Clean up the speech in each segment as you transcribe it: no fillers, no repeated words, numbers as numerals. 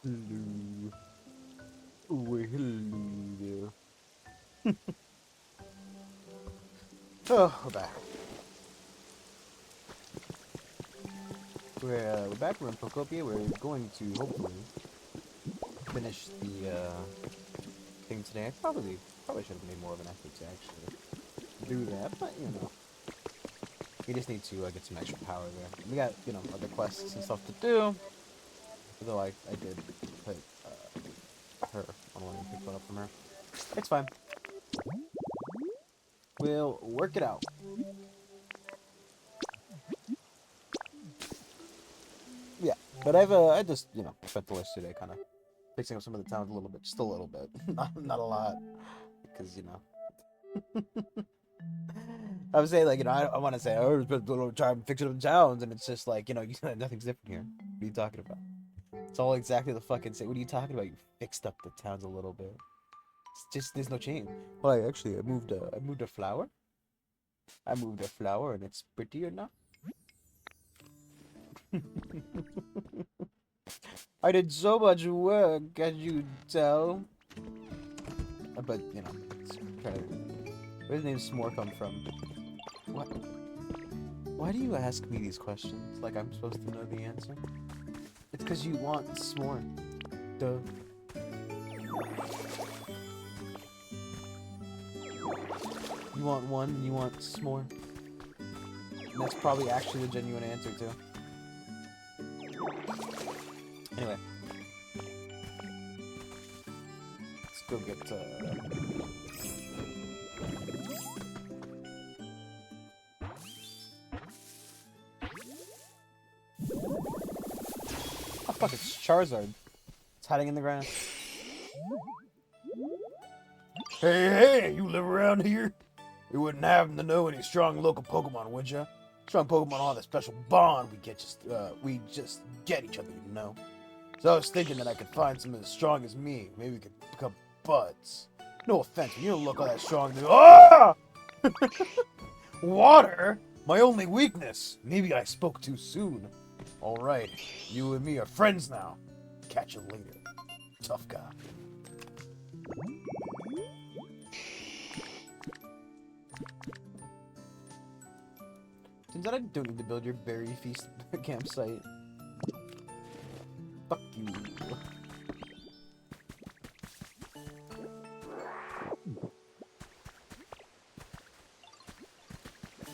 Hello. Oh, hello there. Oh, we're back. We're back. We're in Pokopia. We're going to hopefully finish the thing today. I probably should have made more of an effort to actually do that, but you know, we just need to get some extra power there. We got other quests and stuff to do. Although I did put her on one and pick one up from her. It's fine. We'll work it out. Yeah, but I just spent the last 2 days kind of fixing up some of the towns a little bit, just a little bit, not a lot, because I would say I want to say I spent a little time fixing up the towns, and it's just like nothing's different here. What are you talking about? It's all exactly the fucking same. What are you talking about? You fixed up the towns a little bit. It's just there's no change. Well, I moved a flower. I moved a flower, and it's prettier now. I did so much work, as you tell. But it's kind of where did the name S'more come from? What? Why do you ask me these questions like I'm supposed to know the answer? It's because you want s'more. Duh. You want one, you want s'more. And that's probably actually the genuine answer, too. Anyway. Let's go get, oh, fuck, it's Charizard. It's hiding in the grass. Hey, you live around here? You wouldn't happen to know any strong local Pokemon, would ya? Strong Pokemon all that special bond we just get each other, you know? So I was thinking that I could find someone as strong as me. Maybe we could become buds. No offense, but you don't look all that strong. Ah! Water? My only weakness. Maybe I spoke too soon. Alright, you and me are friends now. Catch you later. Tough guy. Turns out I don't need to build your berry feast campsite. Fuck you.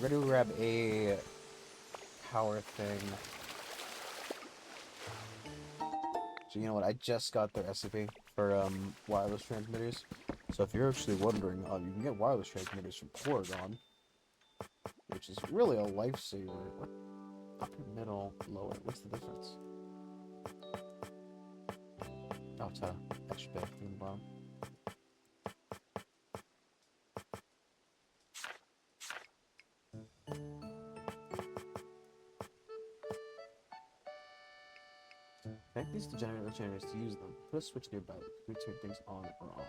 Ready to grab a power thing. So you know what? I just got their recipe for wireless transmitters. So if you're actually wondering, you can get wireless transmitters from Porygon, which is really a lifesaver. What? Upper, middle, lower. What's the difference? Oh, it's extra big from the bottom. Connect these to generate generators to use them. Put a switch nearby to turn things on or off.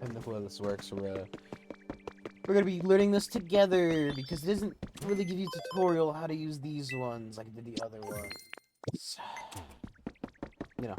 I don't know how this works, so we're gonna be learning this together because it doesn't really give you a tutorial how to use these ones like it did the other ones. You know.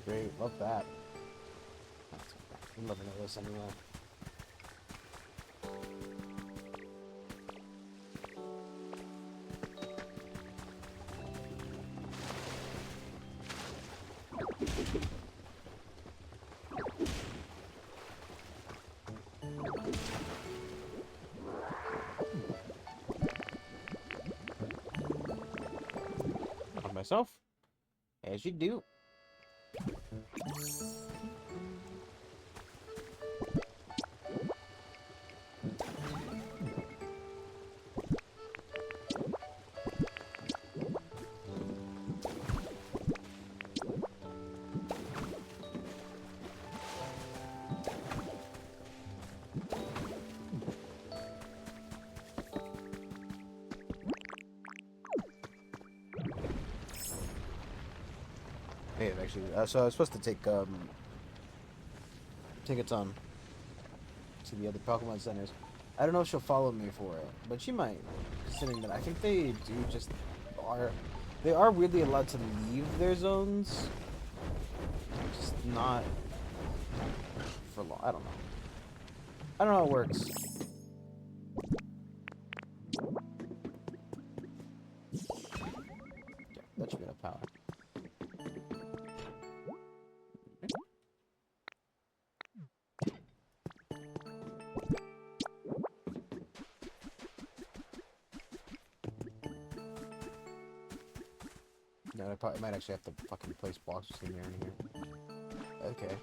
Great, love that. I'm loving this anyway. myself. As you do. Yeah, actually. So I was supposed to take tickets on to the other Pokemon centers. I don't know if she'll follow me for it, but she might, considering that I think they do just are. They are weirdly allowed to leave their zones, just not for long. I don't know. I don't know how it works. Yeah, that should be enough power. No, I probably might actually have to fucking place blocks between here and here. Okay.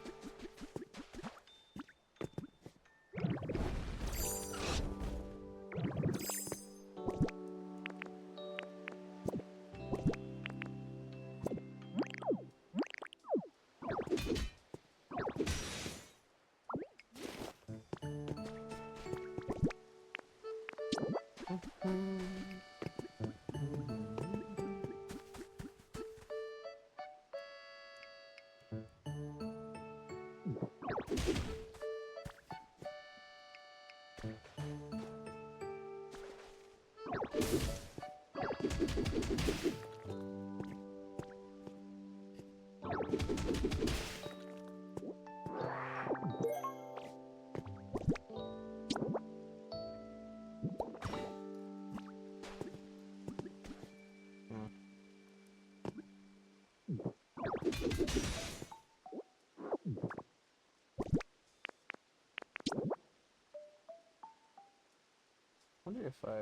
Wonder if I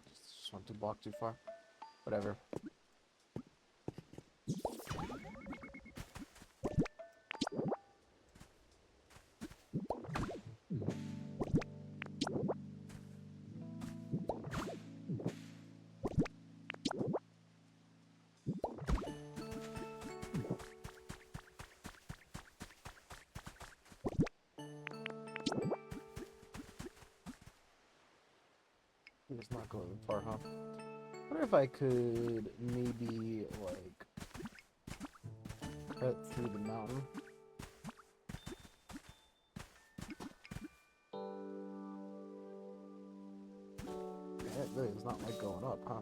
just went to block too far. Whatever. It's not going far, huh? Wonder if I could maybe like cut through the mountain. That really is not like going up, huh?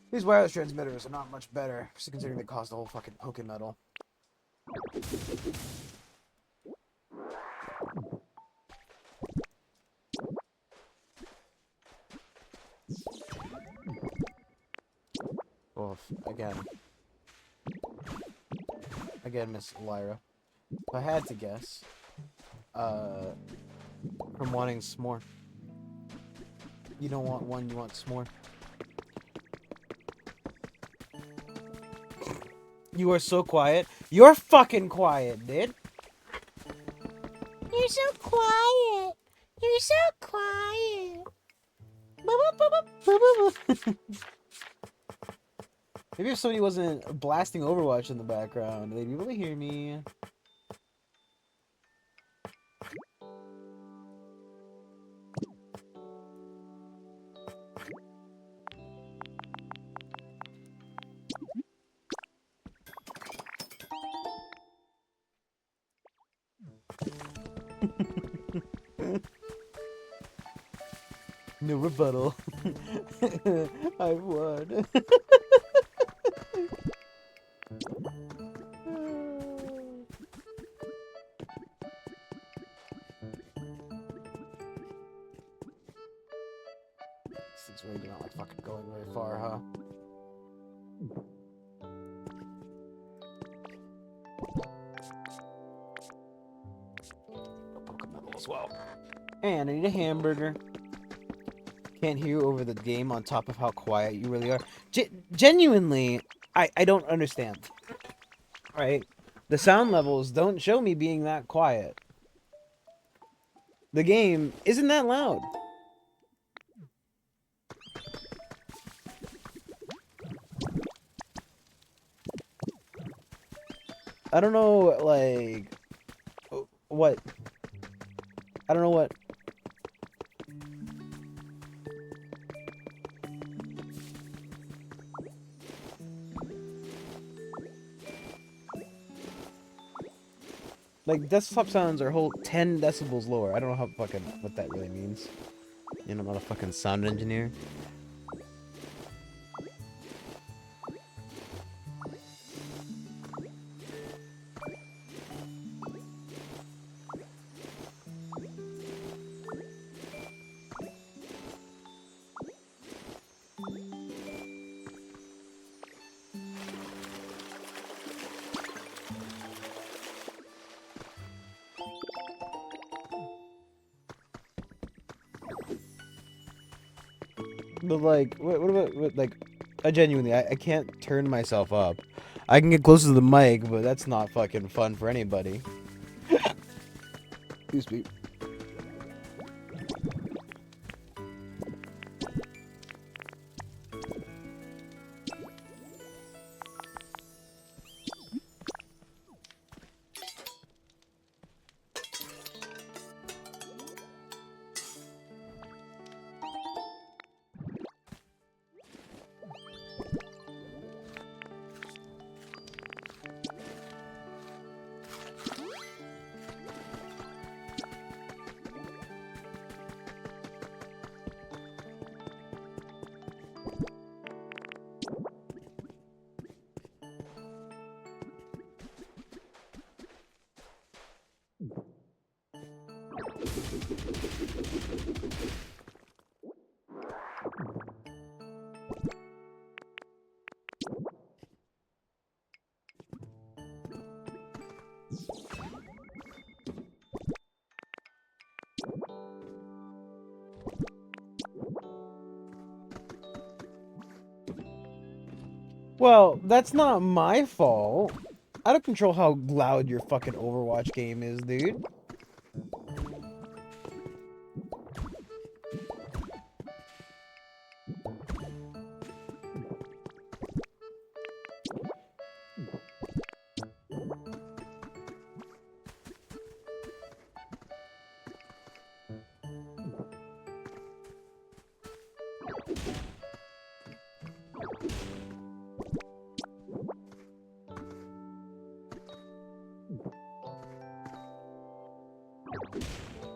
These wireless transmitters are not much better, considering they cost a whole fucking Pokemetal. Oof, again, Miss Lyra. If I had to guess, from wanting s'more. You don't want one, you want s'more. You are so quiet. You're fucking quiet, dude. You're so quiet. You're so quiet. Maybe if somebody wasn't blasting Overwatch in the background, they'd be able to hear me. No rebuttal. I won. Since we do not like fucking going very far, huh? Pokemon as well. And I need a hamburger. Can't hear you over the game on top of how quiet you really are. Genuinely, I don't understand. Right? The sound levels don't show me being that quiet. The game isn't that loud. I don't know, like... What? I don't know what... Like, desktop sounds are whole 10 decibels lower. I don't know how fucking... what that really means. You know, I'm not a fucking sound engineer. But like, what about, like, I genuinely, I can't turn myself up. I can get closer to the mic, but that's not fucking fun for anybody. Excuse me. Well, that's not my fault. I don't control how loud your fucking Overwatch game is, dude.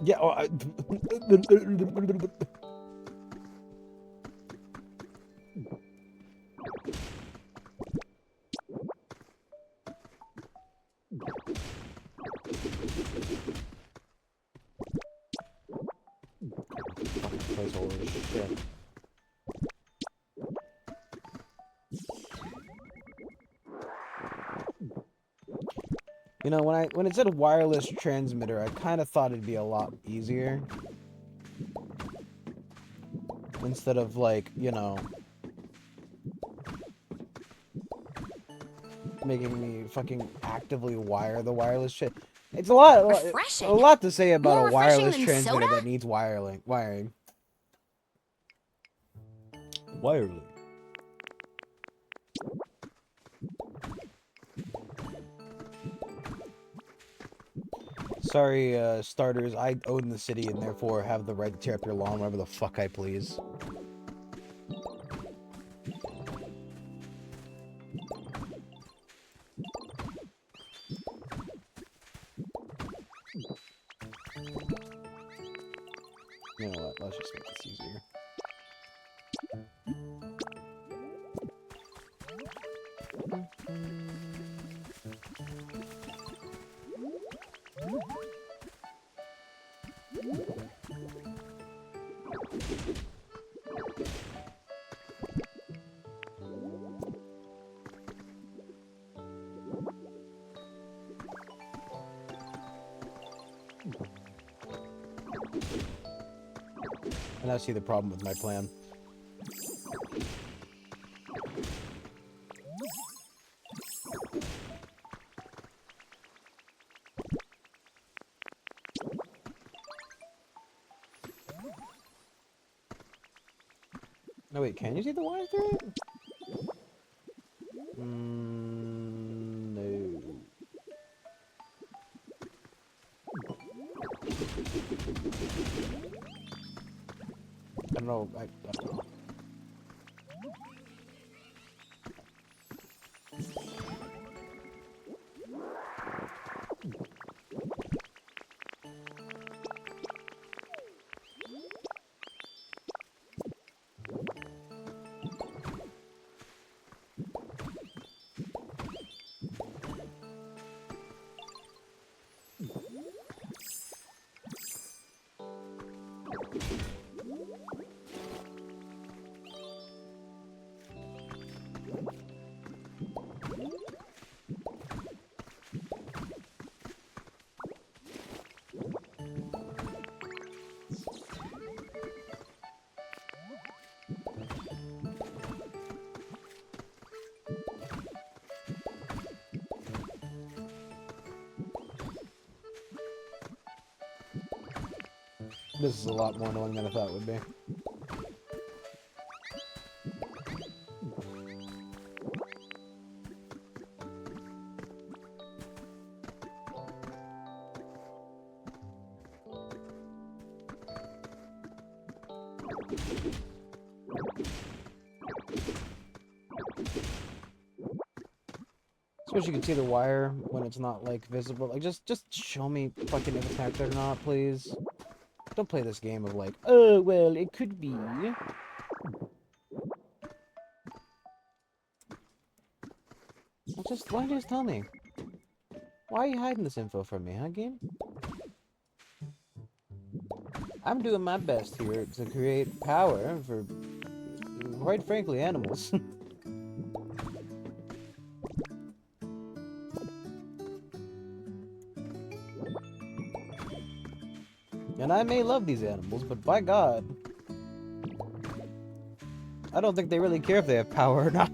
Yeah, oh, placeholder shit. You know, when it said wireless transmitter, I kind of thought it'd be a lot easier. Instead of, like, you know, making me fucking actively wire the wireless shit. It's a lot to say about More a wireless refreshing than transmitter soda? that needs wiring. Wiring. Sorry, starters, I own the city and therefore have the right to tear up your lawn whenever the fuck I please. You know what, let's just make this easier. I see the problem with my plan. No, wait, can you see the wire through it? No. I don't know. I don't know. This is a lot more annoying than I thought it would be. Suppose you can see the wire when it's not, like, visible. Like, just show me fucking if it's connected or not, please. Don't play this game of, like, oh, well, it could be. Well, why don't you just tell me? Why are you hiding this info from me, huh, game? I'm doing my best here to create power for, quite frankly, animals. And I may love these animals, but by God, I don't think they really care if they have power or not.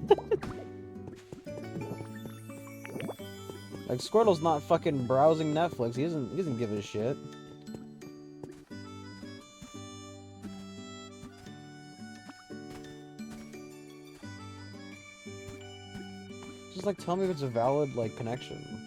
Like, Squirtle's not fucking browsing Netflix. He doesn't give a shit. Just, like, tell me if it's a valid, like, connection.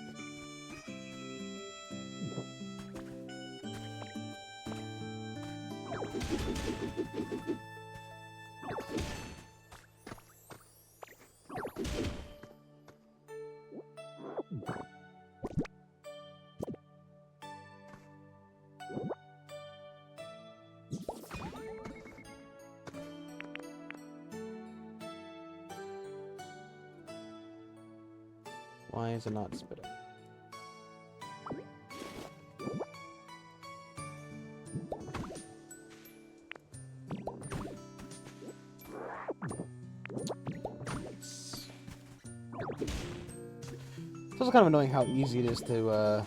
Why is it not spitting? It's also kind of annoying how easy it is to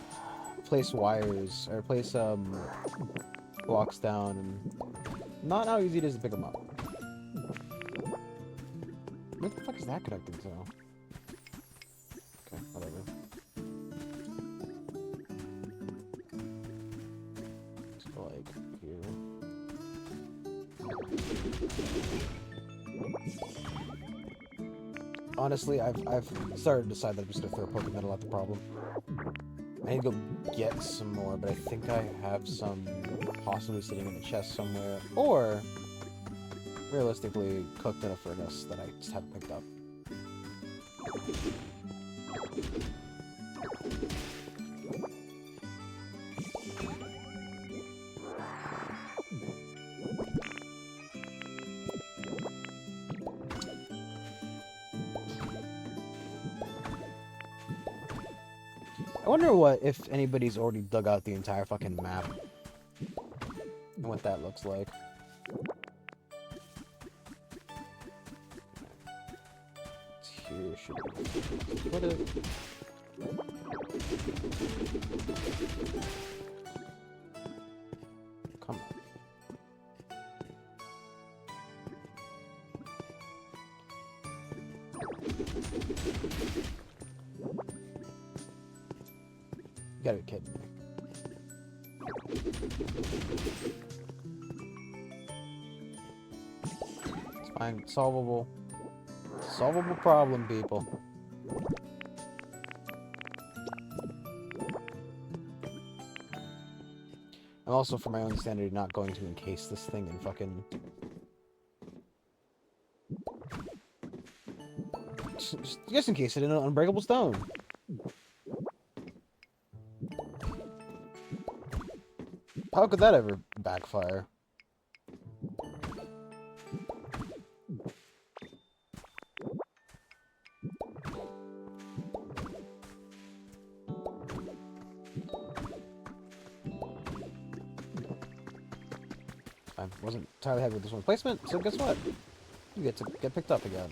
place wires or place blocks down, and not how easy it is to pick them up. What the fuck is that connected to? Okay, whatever. Let's go like here. Honestly, I've started to decide that I'm just gonna throw Pokemetal at the problem. I need to go get some more, but I think I have some possibly sitting in the chest somewhere, or realistically cooked in a furnace that I just haven't picked up. I wonder if anybody's already dug out the entire fucking map and what that looks like. Here should be. Put it. Come on. You gotta be kidding me. It's fine. Solvable. Solvable problem, people. I'm also, for my own sanity, not going to encase this thing in fucking... Just encase it in an unbreakable stone. How could that ever backfire? I wasn't entirely happy with this one's placement, so guess what? You get to get picked up again.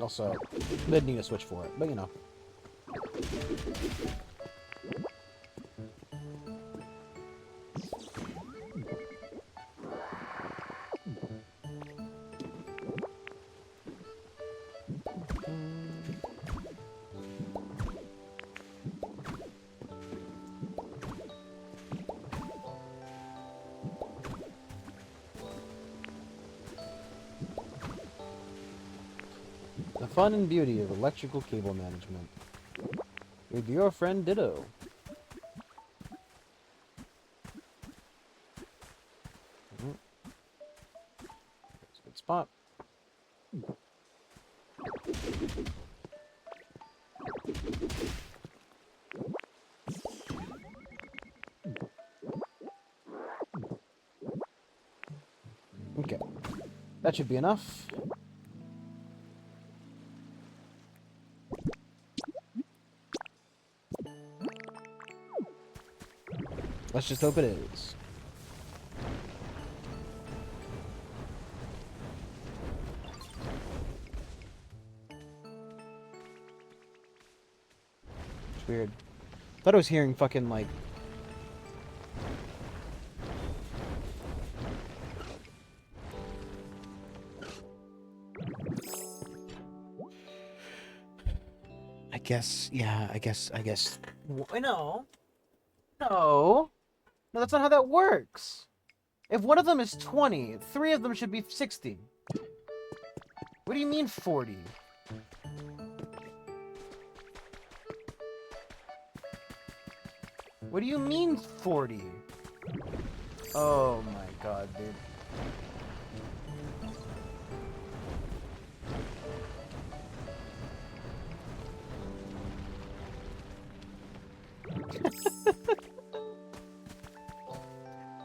Also, they'd need a switch for it, but you know. The fun and beauty of electrical cable management. With your friend Ditto. That's a good spot. Okay. That should be enough. Let's just hope it is. It's weird. Thought I was hearing fucking like... I guess. No. No. No, that's not how that works. If one of them is 20, 3 of them should be 60. What do you mean 40? What do you mean 40? Oh my god, dude.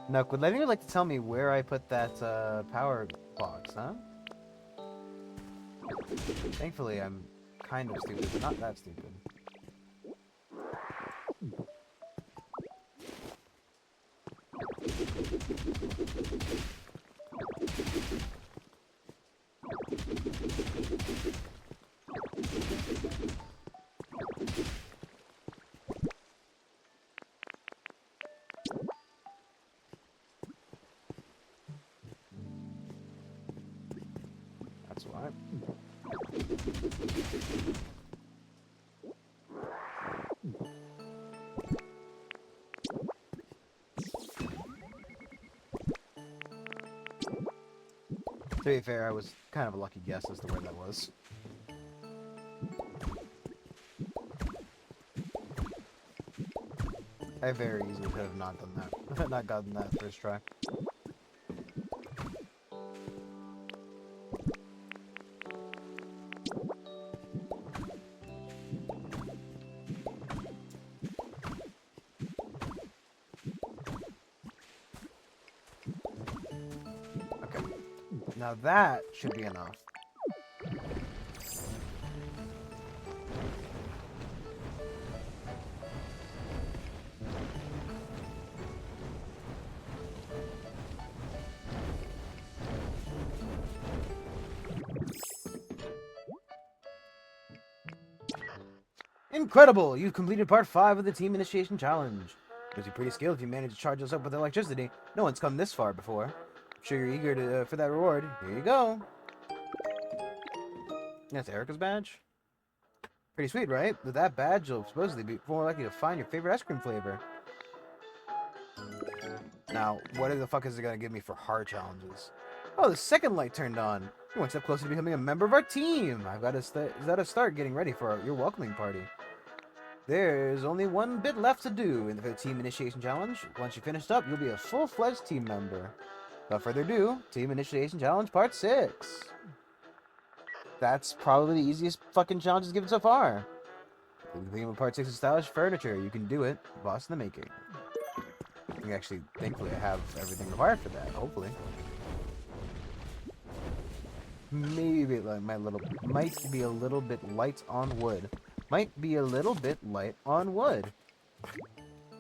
Nook, would anyone like to tell me where I put that power box, huh? Thankfully, I'm kind of stupid, but not that stupid. That's why. To be fair, I was kind of a lucky guess as to where that was. I very easily could have not done that. Not gotten that first try. Okay. Now that should be enough. Incredible! You've completed part 5 of the Team Initiation Challenge. Gives you pretty skill if you manage to charge us up with electricity. No one's come this far before. sure you're eager to for that reward. Here you go. That's Erica's badge. Pretty sweet, right? With that badge, you'll supposedly be more likely to find your favorite ice cream flavor. Now, what the fuck is it gonna give me for hard challenges? Oh, the second light turned on. You're one step closer to becoming a member of our team. I've got to start getting ready for your welcoming party. There's only one bit left to do in the team initiation challenge. Once you're finished up, you'll be a full-fledged team member. Without further ado, team initiation challenge part 6. That's probably the easiest fucking challenge given so far. The theme of part 6 is stylish furniture. You can do it. Boss in the making. Actually, thankfully, I have everything required for that. Hopefully. Maybe like might be a little bit light on wood. Might be a little bit light on wood.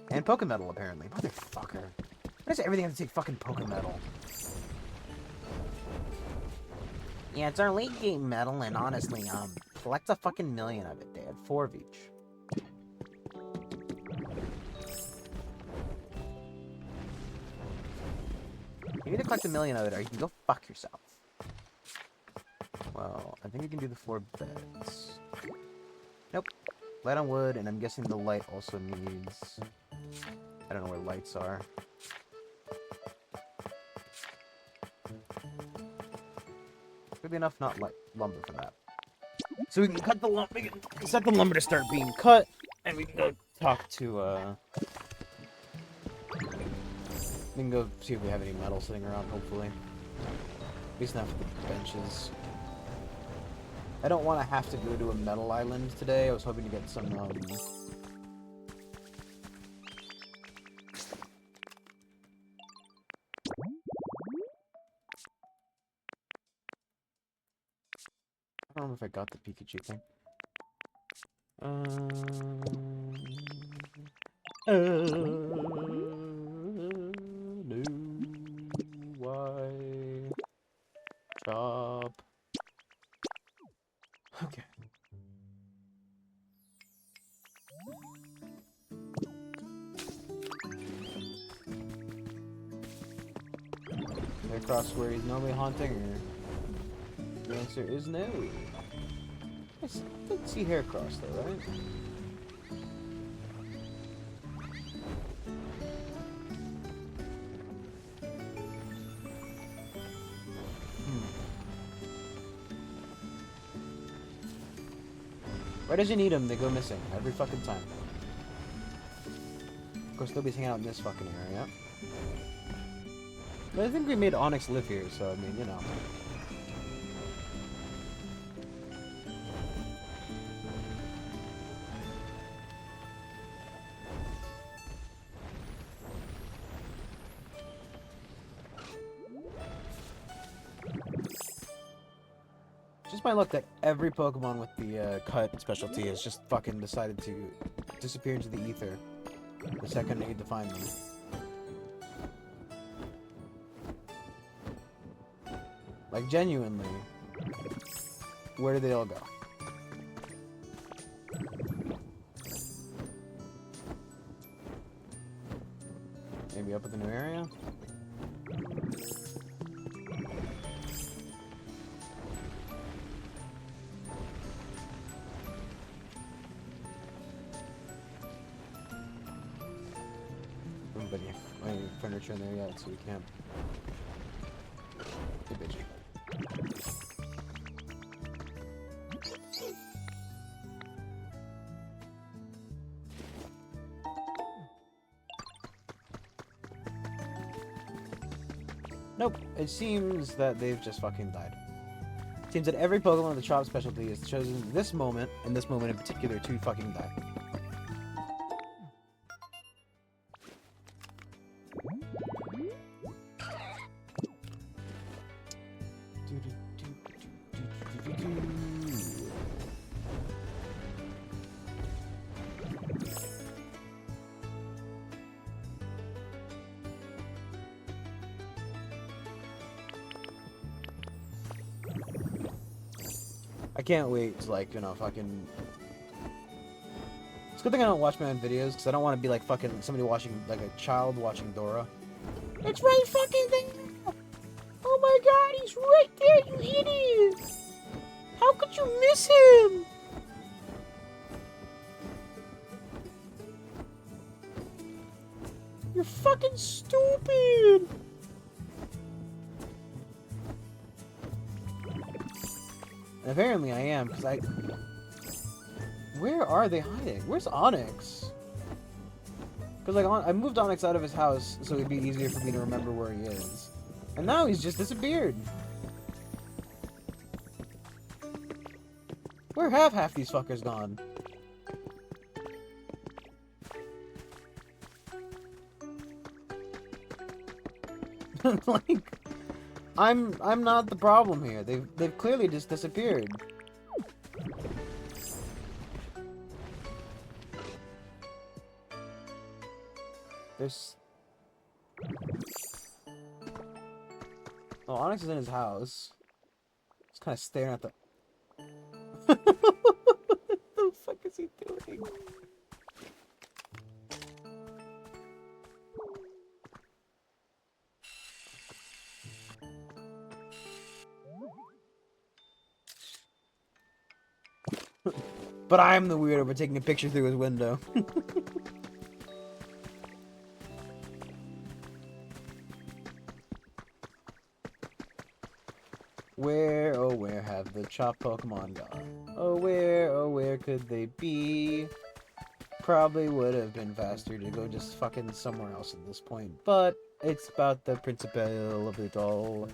And Pokemetal, apparently. Motherfucker. Why does everything have to take fucking Pokemetal? Yeah, it's our late game metal, and honestly, collect a fucking million of it, Dad. 4 of each. You need to collect a million of it, or you can go fuck yourself. Well, I think we can do the 4 beds. Nope. Light on wood, and I'm guessing the light also needs... I don't know where lights are. Could be enough not light lumber for that. So we can cut the lumber. We can set the lumber to start being cut, and we can go talk to we can go see if we have any metal sitting around. Hopefully, at least not for the benches. I don't want to have to go to a metal island today. I was hoping to get some I don't know if I got the Pikachu thing. No, why? Chop. Okay. Is there across where he's normally haunting, or the answer is no. I didn't see Haircross though, right? Right as you need them, they go missing every fucking time. Of course, nobody's hanging out in this fucking area. But I think we made Onyx live here, so I mean, you know. Just my luck that every Pokemon with the cut specialty has just fucking decided to disappear into the ether the second I need to find them. Like, genuinely, where did they all go? Maybe up at the new area? But yeah, I ain't furniture in there yet, so we can't. Hey, bitchy. Nope, it seems that they've just fucking died. It seems that every Pokemon with the chop specialty is chosen this moment, and this moment in particular, to fucking die. I can't wait to, like, you know, fucking... It's a good thing I don't watch my own videos, because I don't want to be like fucking somebody watching, like a child watching Dora. It's right fucking there! my god, he's right there, you idiot! How could you miss him? You're fucking stupid! And apparently I am, because I... Where are they hiding? Where's Onyx? Because, like, I moved Onyx out of his house so it'd be easier for me to remember where he is. And now he's just disappeared. Where have half these fuckers gone? Like, I'm not the problem here. They've clearly just disappeared. There's... Oh, Onyx is in his house. He's kind of staring at the... What the fuck is he doing? But I'm the weirdo for taking a picture through his window. Where, oh where have the chopped Pokemon gone? Oh where could they be? Probably would have been faster to go just fucking somewhere else at this point, but it's about the principle of it all.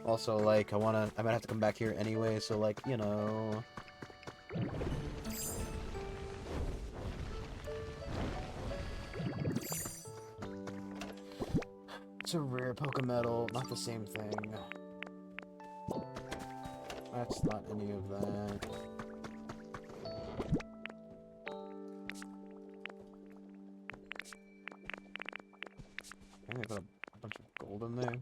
Also, like, I might have to come back here anyway, so, like, you know... It's a rare Pokémetal, not the same thing. That's not any of that. I think I got a bunch of gold in there.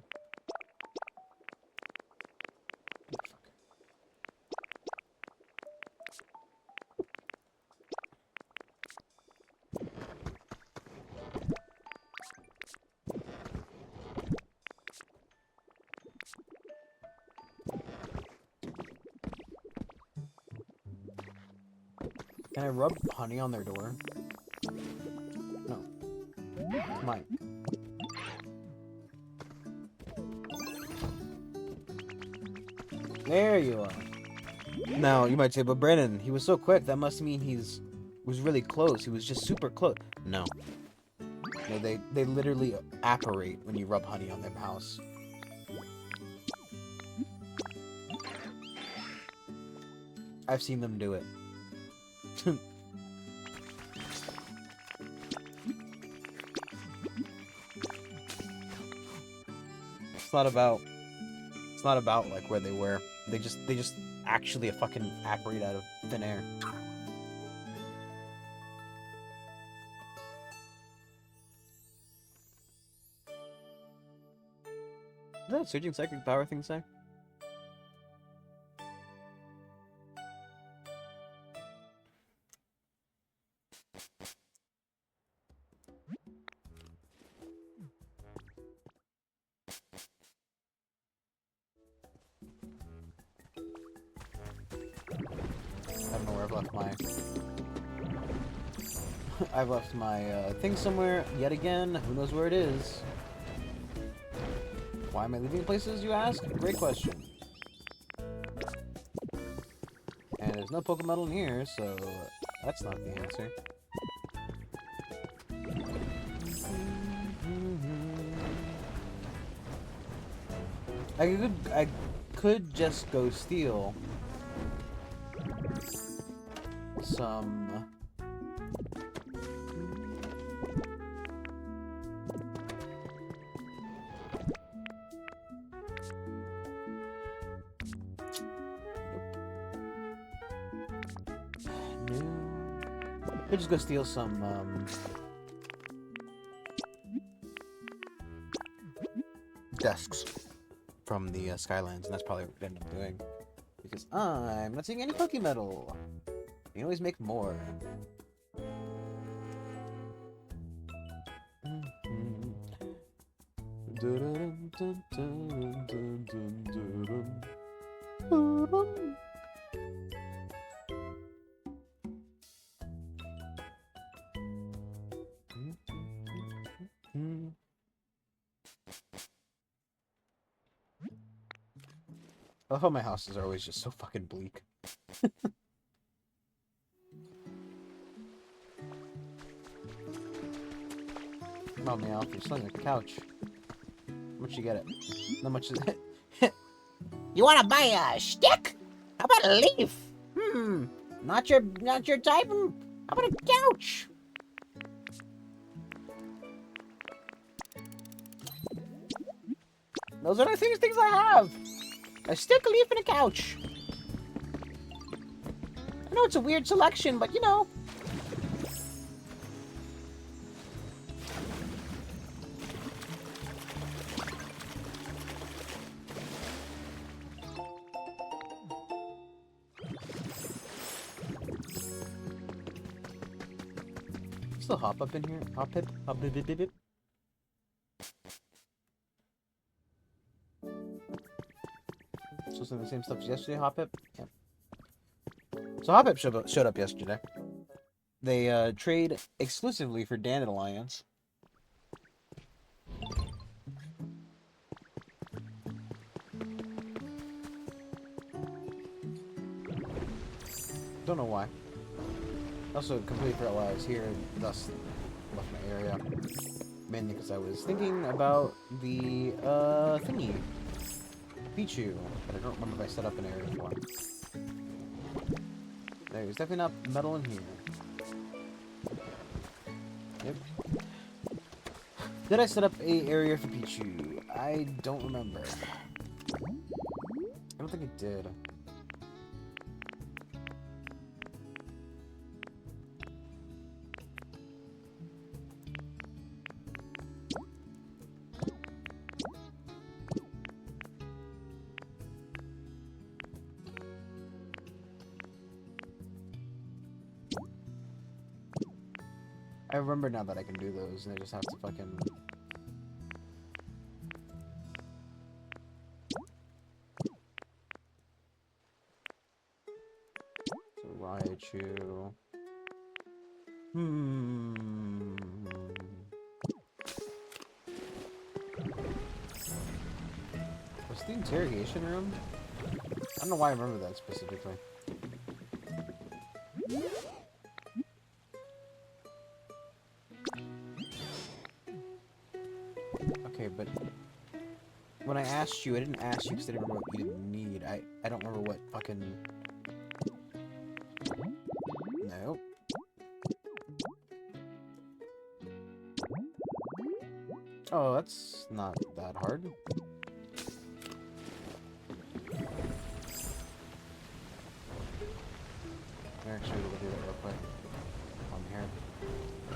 Can I rub honey on their door? No. Come on. There you are. Now, you might say, but Brandon, he was so quick, that must mean was really close. He was just super close. No. No, they literally apparate when you rub honey on their mouse. I've seen them do it. It's not about like where they were. They just actually fucking apparate out of thin air. Is that surging psychic power thing say? I don't know where I've left my... I've left my thing somewhere, yet again. Who knows where it is? Why am I leaving places, you ask? Great question. And there's no Pokémon in here, so that's not the answer. I could just go steal some... Could just go steal some, desks from the Skylands, and that's probably what I ended up doing. Because I'm not seeing any Pokémetal. You can always make more. I love how my houses are always just so fucking bleak. Come on, Meow, you're selling a couch. How much you get it? How much is it? You wanna buy a stick? How about a leaf? Not your type. How about a couch? Those are the things I have. A stick, a leaf, and a couch. I know it's a weird selection, but you know. Still hop up in here? Hop hip? Hop bip bip bip bip. Still saying the same stuff as yesterday, Hop Hip? Yeah. So Hop Hip showed up yesterday. They trade exclusively for Dandelions. Don't know why. Also completely forgot why I was here, thus left my area. Mainly because I was thinking about the thingy. Pichu, but I don't remember if I set up an area for it. There's definitely not metal in here. Yep. Did I set up a area for Pichu? I don't remember. I don't think I did. I remember now that I can do those, and I just have to fucking... Raichu... Was the interrogation room? I don't know why I remember that specifically. Okay, but when I asked you, I didn't ask you because I didn't remember what you didn't need. I don't remember what fucking... No. Oh, that's not that hard. Actually, we'll do that real quick. On here.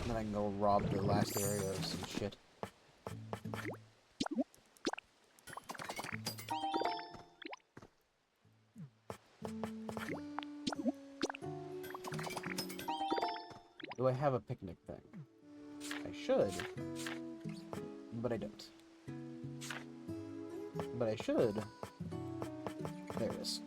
And then I can go rob the last area of some shit. Do I have a picnic thing? I should. But I don't. But I should. There it is.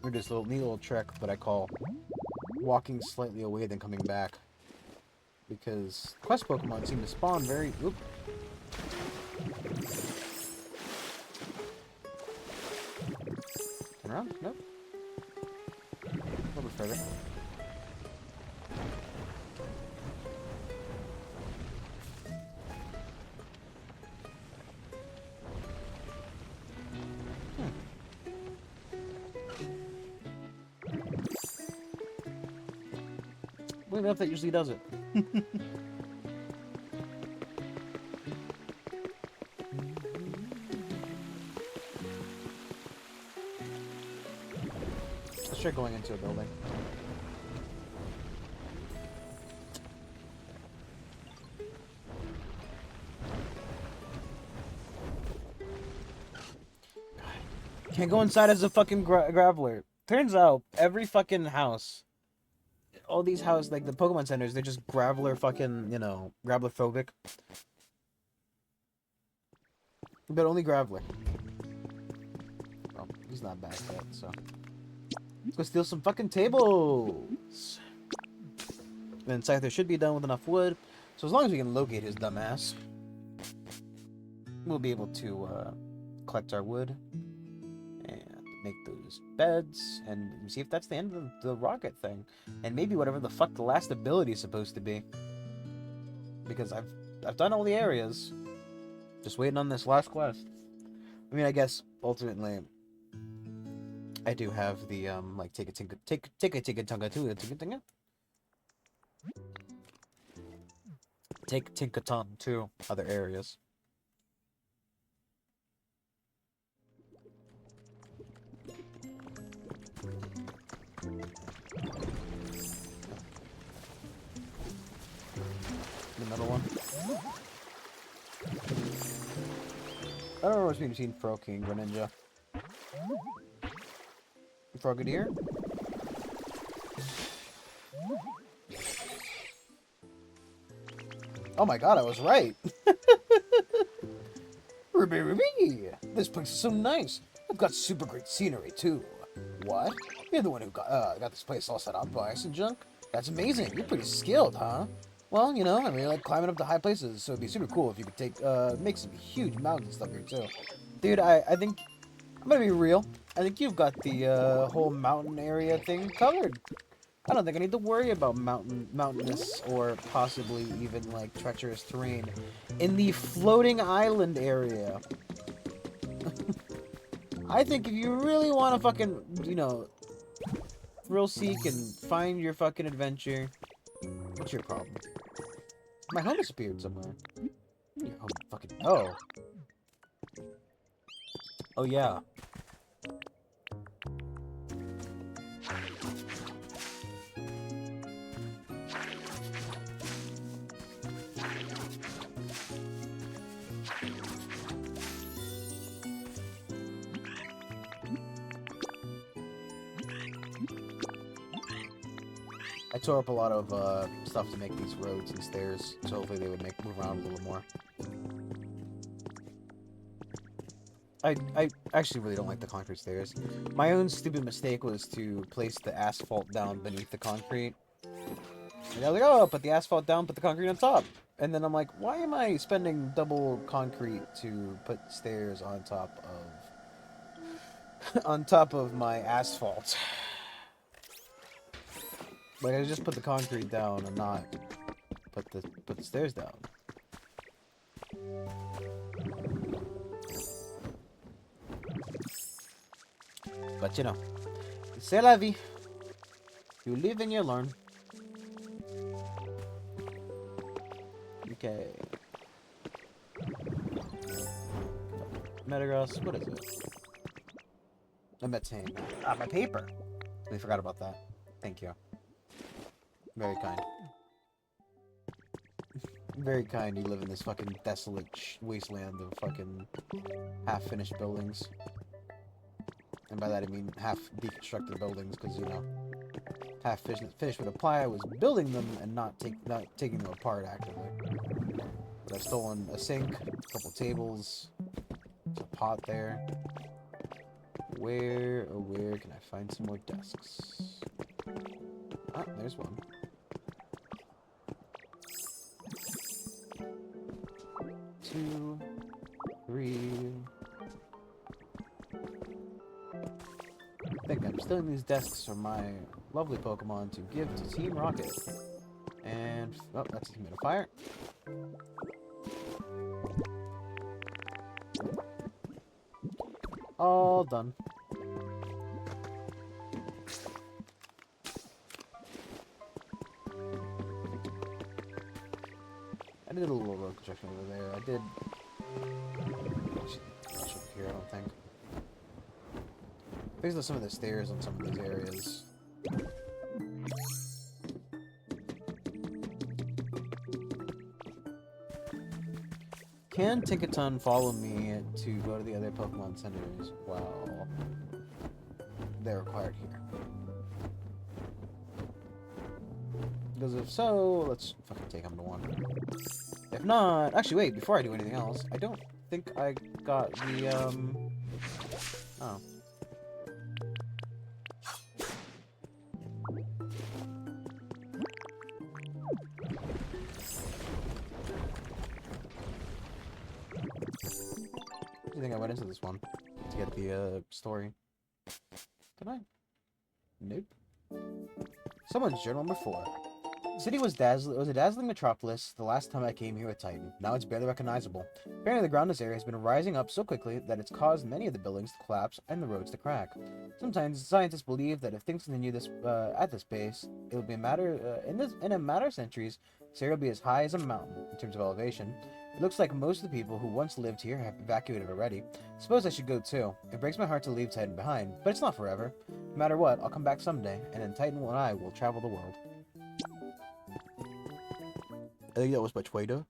Or just a little neat little trick that I call walking slightly away then coming back. Because quest Pokemon seem to spawn very... Oop. Turn around? Nope. A little bit further. don't know if that usually does it. Let's try going into a building. Can't go inside as a fucking graveler. Turns out, every fucking house, all these houses, like the Pokemon centers, they're just graveler fucking, you know, graveler phobic. But only graveler. Well, he's not bad yet, so. Let's go steal some fucking tables. Then Scyther should be done with enough wood. So as long as we can locate his dumbass, we'll be able to collect our wood. Make those beds and see if that's the end of the rocket thing, and maybe whatever the fuck the last ability is supposed to be, because I've done all the areas, just waiting on this last quest. I mean, I guess ultimately I do have the like take a Tinkaton to other areas. Another one. I don't know what's between Froakie and Greninja. Frogadier? Oh my god, I was right! Ruby! This place is so nice! I've got super great scenery, too. What? You're the one who got this place all set up by ice and junk? That's amazing! You're pretty skilled, huh? Well, you know, I really like climbing up to high places, so it'd be super cool if you could make some huge mountain stuff here, too. Dude, I think, I'm gonna be real, I think you've got the, whole mountain area thing covered. I don't think I need to worry about mountainous, or possibly even, like, treacherous terrain in the floating island area. I think if you really want to fucking, you know, thrill seek and find your fucking adventure, what's your problem? My home disappeared somewhere. Your home fucking... Oh. Oh, yeah. I tore up a lot of stuff to make these roads and stairs, so hopefully they would move around a little more. I actually really don't like the concrete stairs. My own stupid mistake was to place the asphalt down beneath the concrete. And I was like, oh, put the asphalt down, put the concrete on top. And then I'm like, why am I spending double concrete to put stairs on top of on top of my asphalt? Like, I just put the concrete down and not put the stairs down. But you know, c'est la vie. You live and you learn. Okay. Metagross, what is it? A Metane. Ah, my paper. We forgot about that. Thank you. Very kind. Very kind, you live in this fucking desolate wasteland of fucking half-finished buildings. And by that I mean half-deconstructed buildings, because, you know, half-finished would apply. I was building them and not taking them apart actively. But I've stolen a sink, a couple tables, there's a pot there. Where can I find some more desks? Ah, there's one. Two, three. I think I'm stealing these desks from my lovely Pokemon to give to Team Rocket. And, oh, that's a humidifier. All done. did a little road construction over there. I did... Actually, much up here, I don't think. Fixed some of the stairs on some of these areas. Can Tinkaton follow me to go to the other Pokemon centers while they're required here? Because if so, let's fucking take him to one. If not... Actually, wait, before I do anything else, I don't think I got the, Oh. I think I went into this one to get the, story. Did I? Nope. Someone's journal number 4. The city was a dazzling metropolis the last time I came here with Titan. Now it's barely recognizable. Apparently the ground in this area has been rising up so quickly that it's caused many of the buildings to collapse and the roads to crack. Sometimes scientists believe that if things continue this at this pace, it will be a matter in a matter of centuries, this area will be as high as a mountain in terms of elevation. It looks like most of the people who once lived here have evacuated already. Suppose I should go too. It breaks my heart to leave Titan behind, but it's not forever. No matter what, I'll come back someday, and then Titan and I will travel the world. I think that was by Twitter.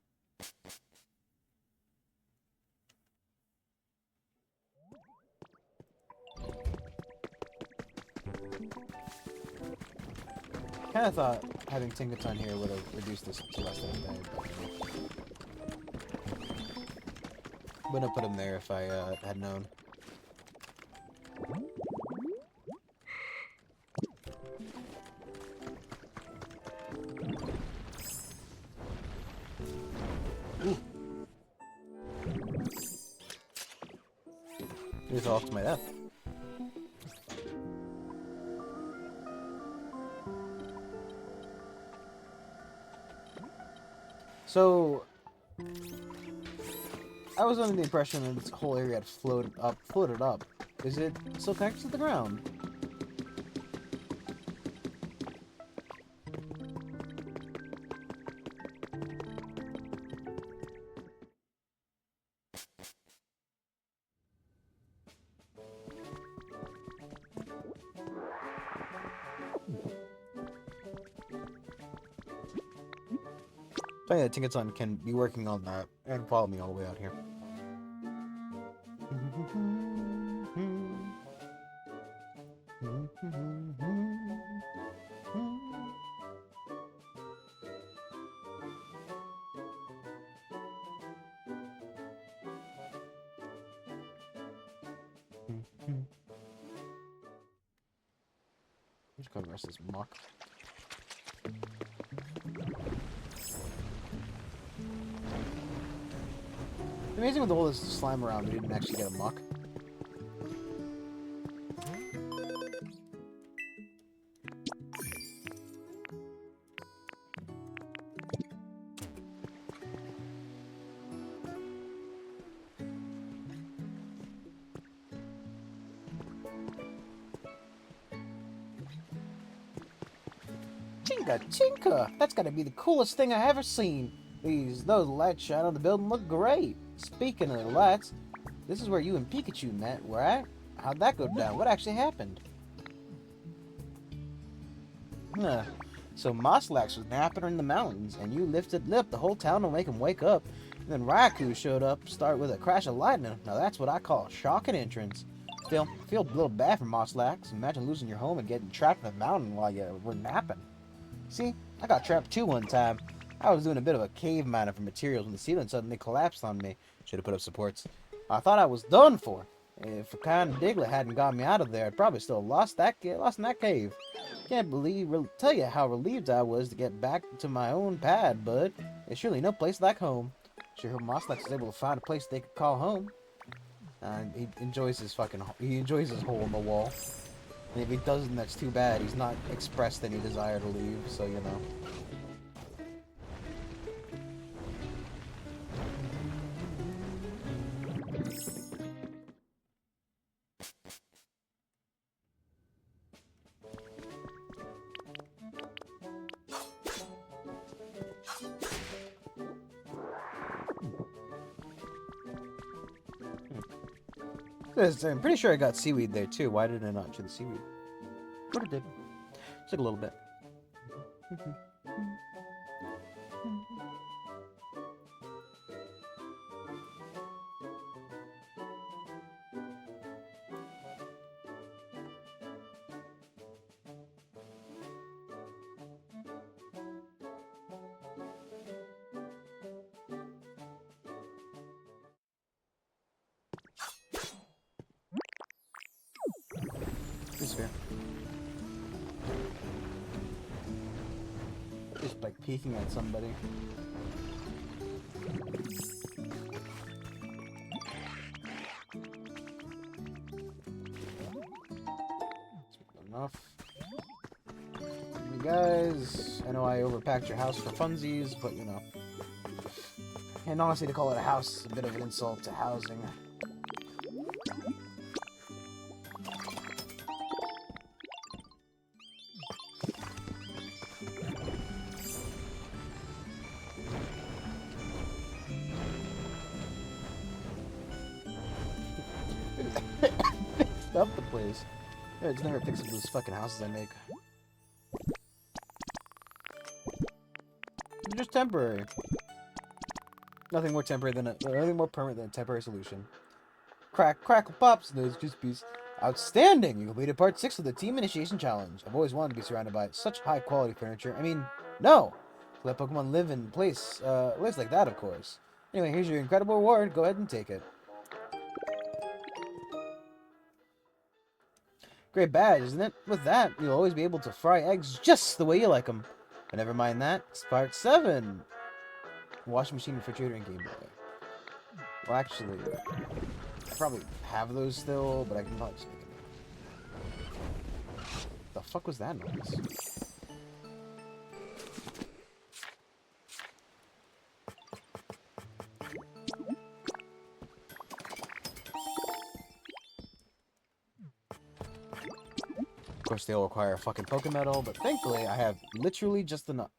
Kinda thought having Tinkaton here would have reduced this to less than a day, but wouldn't have put him there if I had known. He's off to my death. So, I was under the impression that this whole area had floated up. Is it still connected to the ground? I think that Tinkaton can be working on that and follow me all the way out here. Just go rest this muck. Amazing with all this slime around, we didn't actually get a muck. Chinka, Chinka! That's gotta be the coolest thing I ever seen. Those lights shine on the building look great. Speaking of the lights, this is where you and Pikachu met, right? How'd that go down? What actually happened? Huh. So Moslax was napping in the mountains, and you lifted the whole town to make him wake up. And then Raikou showed up, start with a crash of lightning. Now that's what I call a shocking entrance. Still, I feel a little bad for Moslax. Imagine losing your home and getting trapped in the mountain while you were napping. See, I got trapped too one time. I was doing a bit of a cave mining for materials when the ceiling suddenly collapsed on me. Should have put up supports. I thought I was done for. If kind Diglett hadn't got me out of there, I'd probably still lost in that cave. Can't tell you how relieved I was to get back to my own pad, bud. There's surely no place like home. Sure hope Moslax is able to find a place they could call home. He enjoys his hole in the wall. And if he doesn't, that's too bad. He's not expressed any desire to leave, so you know. I'm pretty sure I got seaweed there too. Why did I not chew the seaweed? But it did. Took a little bit. It's fair. Just like peeking at somebody. Enough. You guys, I know I overpacked your house for funsies, but you know. And honestly, to call it a house is a bit of an insult to housing. Up the place. Yeah, it's never fixing those fucking houses I make. They're just temporary. Nothing more temporary than nothing more permanent than a temporary solution. Crackle pops, those just piece. Outstanding! You completed part 6 of the Team Initiation Challenge. I've always wanted to be surrounded by such high quality furniture. I mean, no! Let Pokemon live in place like that, of course. Anyway, here's your incredible reward. Go ahead and take it. Great badge, isn't it? With that, you'll always be able to fry eggs just the way you like them. But never mind that. It's part 7. Washing machine, refrigerator, and Game Boy. Well, actually, I probably have those still, but I can probably just make it. The fuck was that noise? Of course, they all require a fucking Pokemedal, but thankfully, I have literally just enough.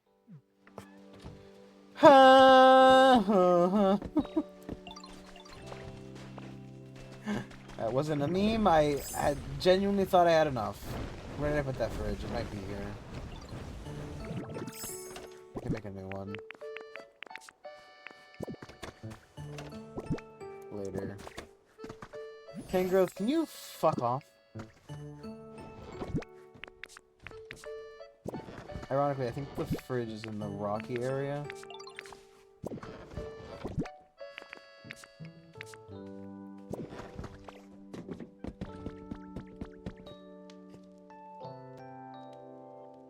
That wasn't a meme. I genuinely thought I had enough. Where did I put that fridge? It might be here. I can make a new one. Later. Kangrowth, can you fuck off? Ironically, I think the fridge is in the rocky area.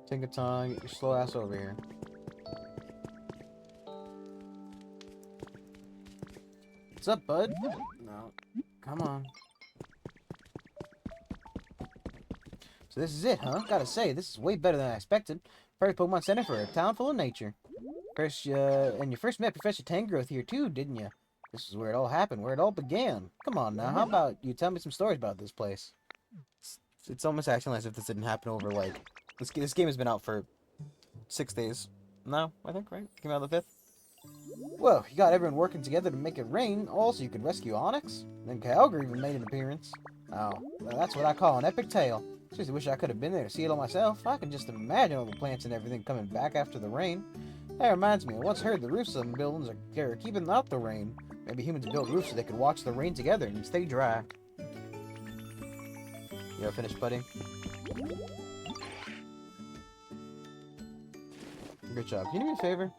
Take a tongue, get your slow ass over here. What's up, bud? No. Come on. So this is it, huh? Gotta say, this is way better than I expected. First Pokemon Center for a town full of nature. First, and you first met Professor Tangrowth here too, didn't you? This is where it all happened, where it all began. Come on now, how about you tell me some stories about this place? It's almost acting as if this didn't happen over, like... This game has been out for 6 days. No, I think, right? Came out on the 5th? Whoa, you got everyone working together to make it rain, all so you could rescue Onyx? Then Kyogre even made an appearance. Oh, well, that's what I call an epic tale. Seriously wish I could have been there to see it all myself. I can just imagine all the plants and everything coming back after the rain. That reminds me, I once heard the roofs of some buildings are keeping out the rain. Maybe humans built roofs so they could watch the rain together and stay dry. You ever finished, buddy? Good job. Can you do me a favor?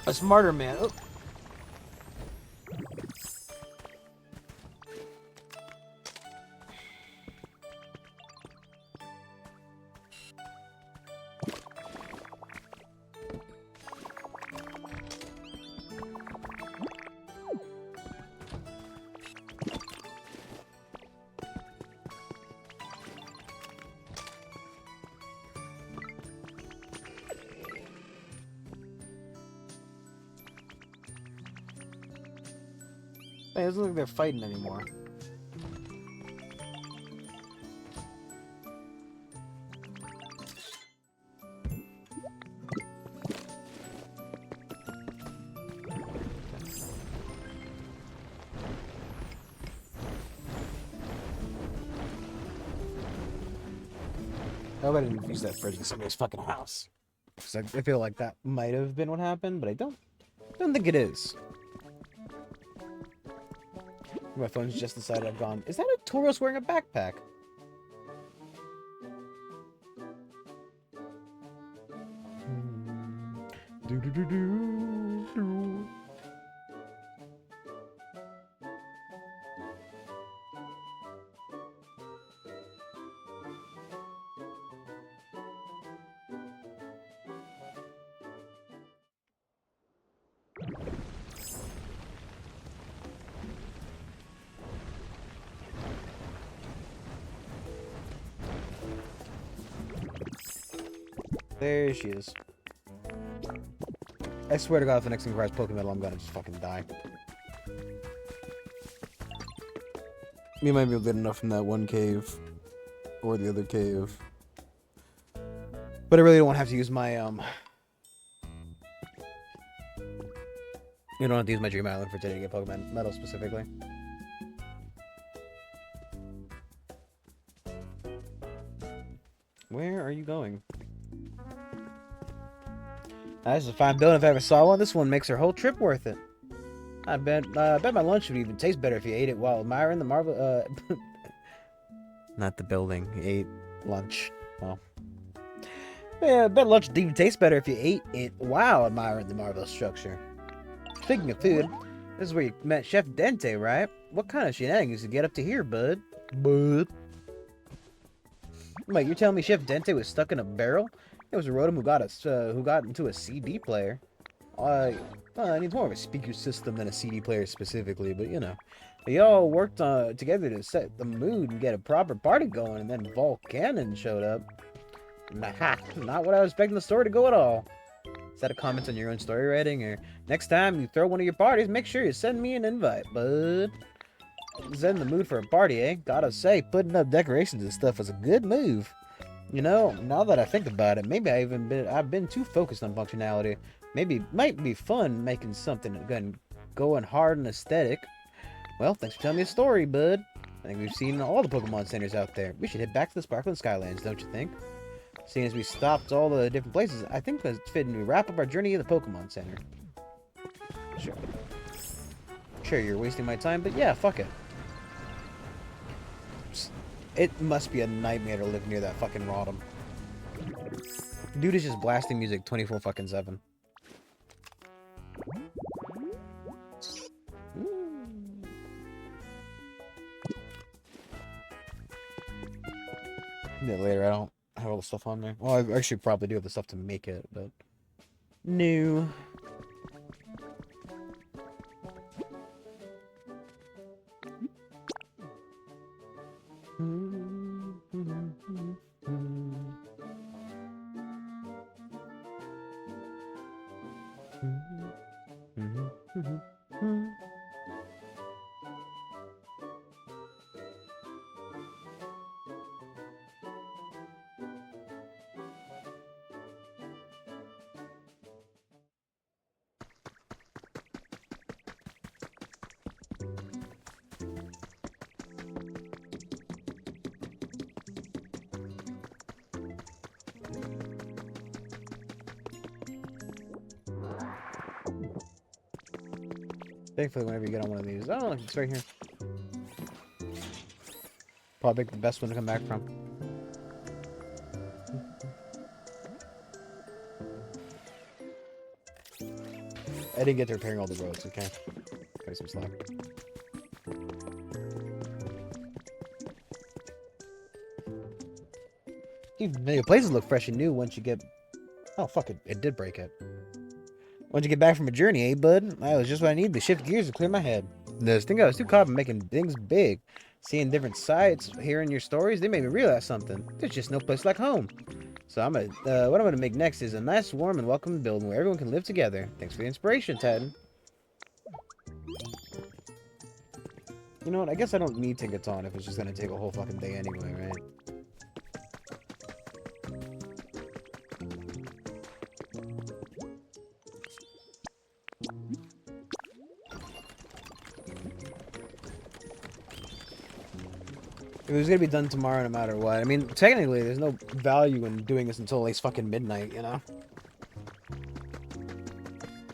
A smarter man. Oh. Hey, it doesn't look like they're fighting anymore. I hope I didn't use that fridge in somebody's fucking house. Because I feel like that might have been what happened, but I don't think it is. My phone's just decided I've gone. Is that a Tauros wearing a backpack? Do do do do do. There she is. I swear to God, if the next thing requires Pokemon, I'm gonna just fucking die. You might be able to get enough from that one cave. Or the other cave. But I really don't want to have to use my, You don't have to use my Dream Island for today to get Pokemon Metal specifically. Where are you going? This is a fine building if I ever saw one. This one makes her whole trip worth it. I bet my lunch would even taste better if you ate it while admiring the marvel. Not the building. You ate lunch. Well, yeah, I bet lunch would even taste better if you ate it while admiring the marvelous structure. Speaking of food, this is where you met Chef Dente, right? What kind of shenanigans to get up to here, bud? Wait, you're telling me Chef Dente was stuck in a barrel? It was a Rotom who got into a CD player. Well, it needs more of a speaker system than a CD player specifically, but you know. They all worked together to set the mood and get a proper party going, and then Volcanon showed up. Nah, not what I was expecting the story to go at all. Is that a comment on your own story writing? Or next time you throw one of your parties, make sure you send me an invite, bud. Is in the mood for a party, eh? Gotta say, putting up decorations and stuff was a good move. You know, now that I think about it, maybe I've been too focused on functionality. Maybe it might be fun making something going hard and aesthetic. Well, thanks for telling me a story, bud. I think we've seen all the Pokemon centers out there. We should head back to the Sparkling Skylands, don't you think? Seeing as we stopped all the different places, I think it's fitting we wrap up our journey at the Pokemon Center. Sure. Sure, you're wasting my time, but yeah, fuck it. It must be a nightmare to live near that fucking Rotom. Dude is just blasting music 24/7. Yeah, later, I don't have all the stuff on there. Well, I actually probably do have the stuff to make it, but... No. Thankfully, whenever you get on one of these, oh, look, it's right here. Probably the best one to come back from. I didn't get to repairing all the roads, okay? Cut some slack. Even the places look fresh and new once you get... Oh, fuck it. It did break it. Once you get back from a journey, eh, bud? That was just what I needed to shift gears and clear my head. I think I was too caught up in making things big. Seeing different sights, hearing your stories, they made me realize something. There's just no place like home. So what I'm gonna make next is a nice, warm, and welcoming building where everyone can live together. Thanks for the inspiration, Titan. You know what? I guess I don't need Tinkaton if it's just gonna take a whole fucking day anyway, right? It was gonna be done tomorrow no matter what. I mean, technically, there's no value in doing this until at least fucking midnight, you know?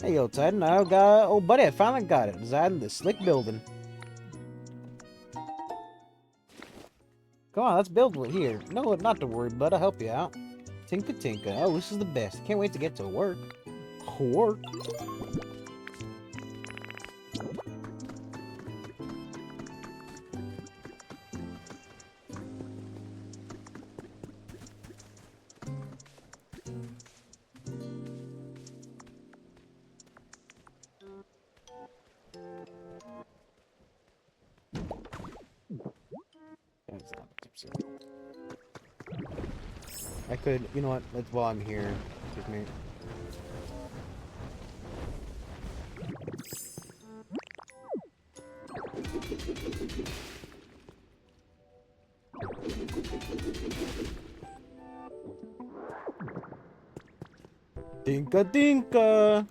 Hey, yo, Titan, I got... Oh, buddy, I finally got it. Designed this slick building. Come on, let's build one here. No, not to worry, bud. I'll help you out. Tinka Tinka. Oh, this is the best. Can't wait to get to work. Work? I could, you know what, let's, while I'm here, excuse me. Dinka Dinka!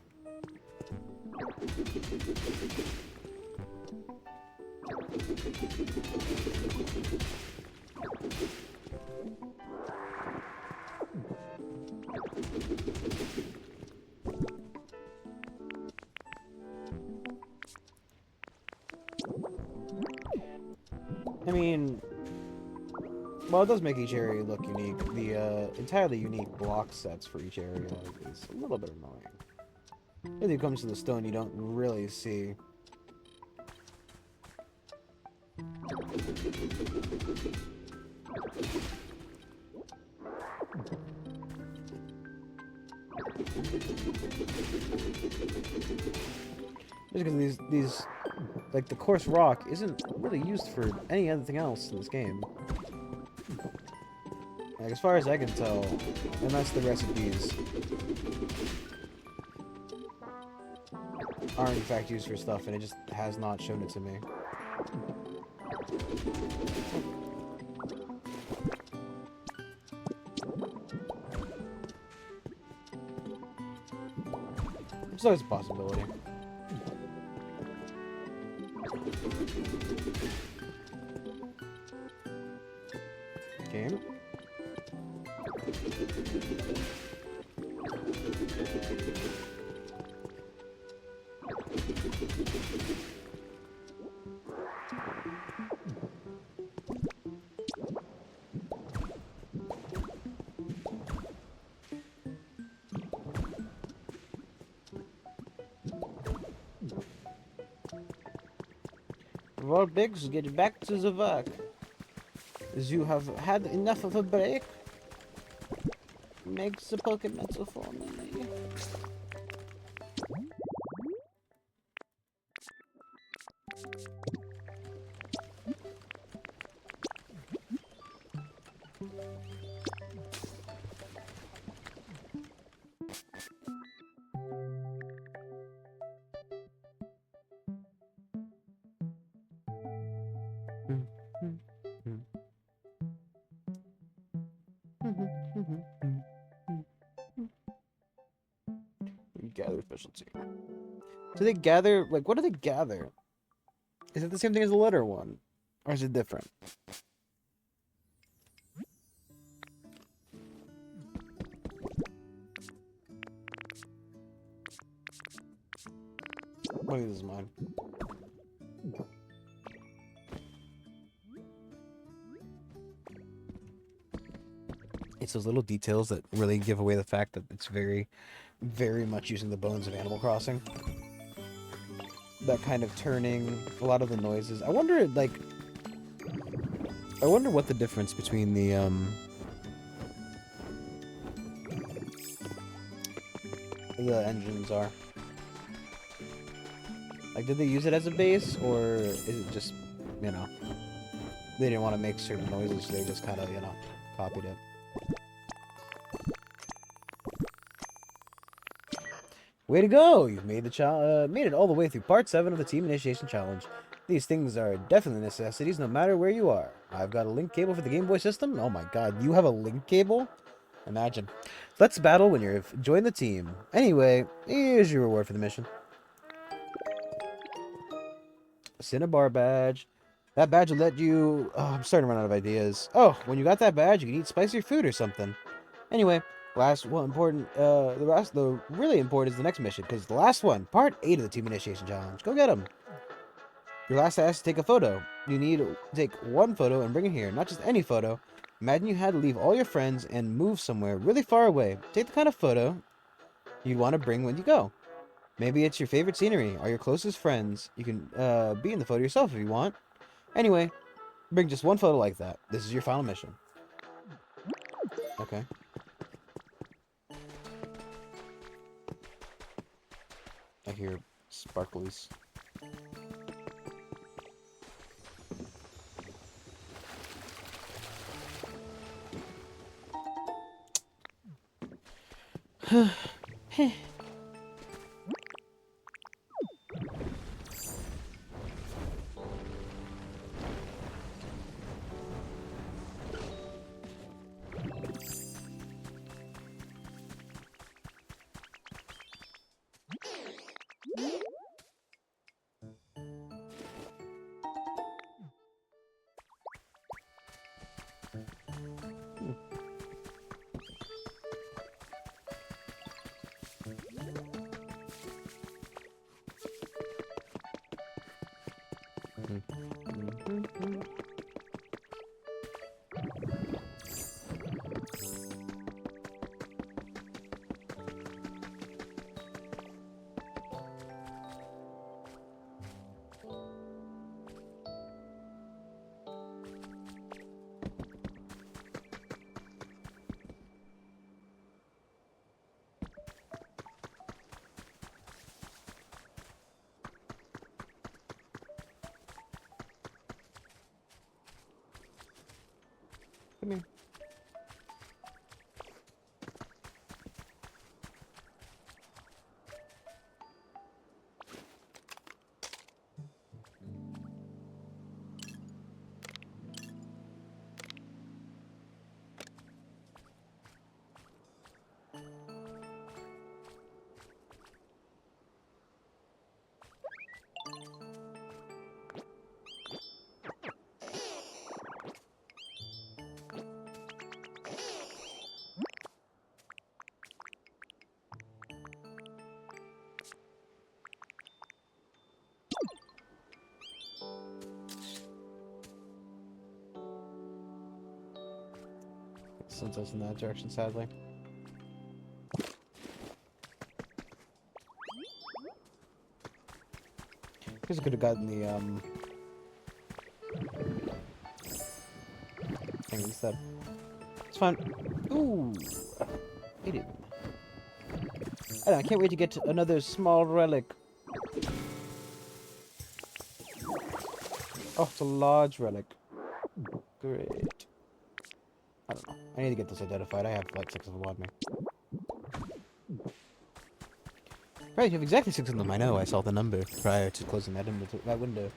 I mean, well, it does make each area look unique. The entirely unique block sets for each area is a little bit annoying. When it comes to the stone, you don't really see. Just because these, like the coarse rock isn't really used for any other thing else in this game. Like, as far as I can tell, unless the recipes are in fact used for stuff, and it just has not shown it to me. It's always a possibility. Okay. Vorbex, get back to the work. As you have had enough of a break. Make the Pokemon for me. Gather specialty. Do they gather, like, what do they gather? Is it the same thing as the letter one? Or is it different? What is mine? It's those little details that really give away the fact that it's very, very much using the bones of Animal Crossing. That kind of turning, a lot of the noises. I wonder, like, I wonder what the difference between the engines are. Like, did they use it as a base, or is it just, you know, they didn't want to make certain noises, so they just kind of, you know, copied it. Way to go! You've made the made it all the way through part 7 of the Team Initiation Challenge. These things are definitely necessities no matter where you are. I've got a link cable for the Game Boy system. Oh my god, you have a link cable? Imagine. Let's battle when you've joined the team. Anyway, here's your reward for the mission. Cinnabar badge. That badge will let you... Oh, I'm starting to run out of ideas. Oh, when you got that badge, you can eat spicier food or something. Anyway, the really important is the next mission, because the last one, part 8 of the Team Initiation Challenge. Go get them. Your last task is to take a photo. You need to take one photo and bring it here, not just any photo. Imagine you had to leave all your friends and move somewhere really far away. Take the kind of photo you'd want to bring when you go. Maybe it's your favorite scenery or your closest friends. You can be in the photo yourself if you want. Anyway, bring just one photo like that. This is your final mission. Okay. I hear sparklies. Come here. Sends us in that direction, sadly. Guess I could have gotten the thing instead. It's fine. Ooh, hit him. I can't wait to get to another small relic. Oh, it's a large relic. Great. I don't know. I need to get this identified. I have like 6 of them on me. Right, you have exactly 6 of them. I know. I saw the number prior to closing that window.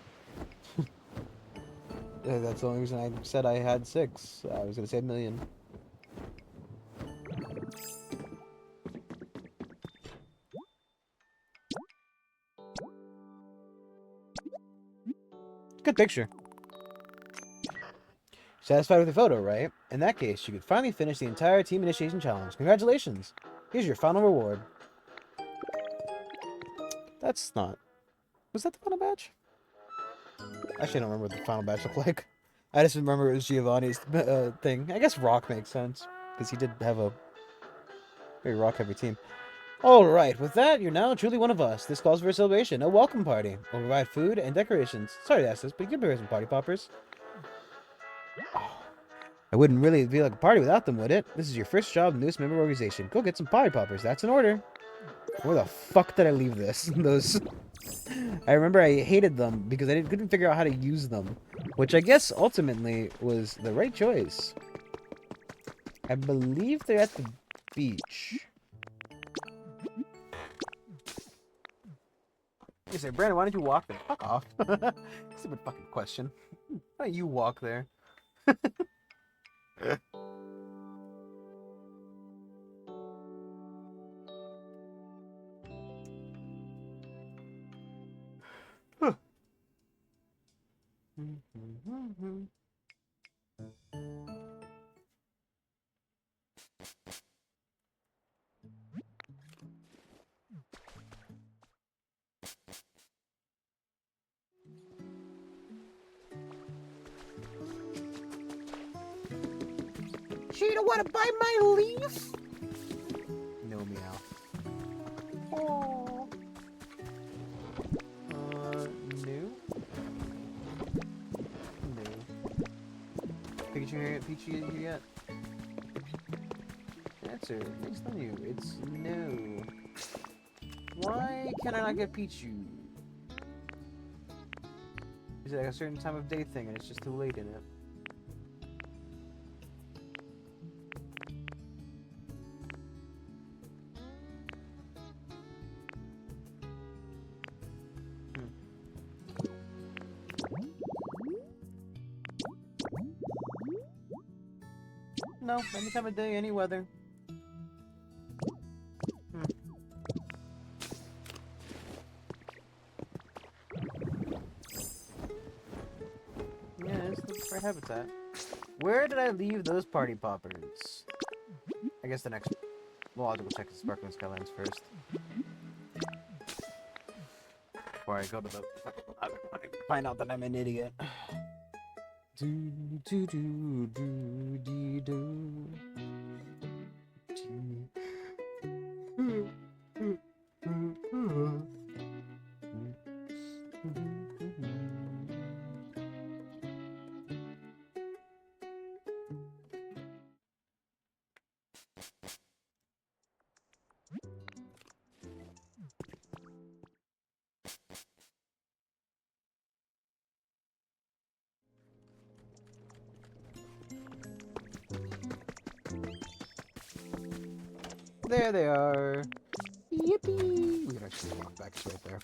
That's the only reason I said I had 6. I was gonna say 1,000,000. Good picture. Satisfied with the photo, right? In that case, you could finally finish the entire Team Initiation Challenge. Congratulations! Here's your final reward. That's not... Was that the final badge? Actually, I don't remember what the final badge looked like. I just remember it was Giovanni's thing. I guess Rock makes sense, because he did have a very rock-heavy team. Alright, with that, you're now truly one of us. This calls for a celebration, a welcome party. We'll provide food and decorations. Sorry to ask this, but you can prepare some party poppers. I wouldn't really be like a party without them, would it? This is your first job in the newest member organization. Go get some party poppers. That's an order. Where the fuck did I leave this? Those... I remember I hated them because I couldn't figure out how to use them. Which I guess ultimately was the right choice. I believe they're at the beach. You say, Brandon, why don't you walk there? Fuck off. Stupid fucking question. Why don't you walk there? She don't want to buy my leaf? No meow. Oh. No. No. Pikachu here? Peachy here yet? Answer. Based on you. It's no. Why can I not get Pichu? Is it like a certain time of day thing and it's just too late in it? No, any time of day, any weather. Yeah, it's the right habitat. Where did I leave those party poppers? I guess the next... Well, I'll have to go check the Sparkling Skylines first. Before I go to the... I find out that I'm an idiot. Do do do do dee do. There they are. Yippee! We can actually walk back. It's right there.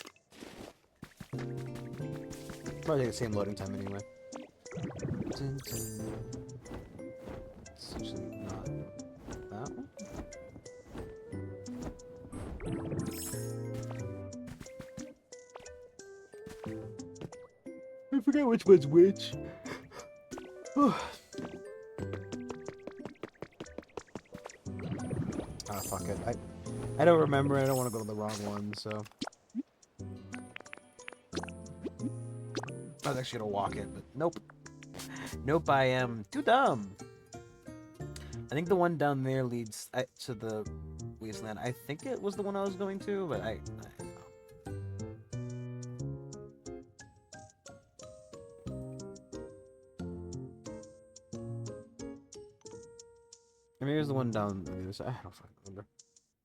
Probably take the same loading time anyway. Dun, dun. It's actually not that one. I forget which one's which. Ah, fuck it. I don't remember. I don't want to go to the wrong one, so. I was actually gonna walk it, but nope. Nope, I am too dumb. I think the one down there leads to the wasteland. I think it was the one I was going to, but I don't know. Maybe it was the one down on the other side. I don't fucking remember.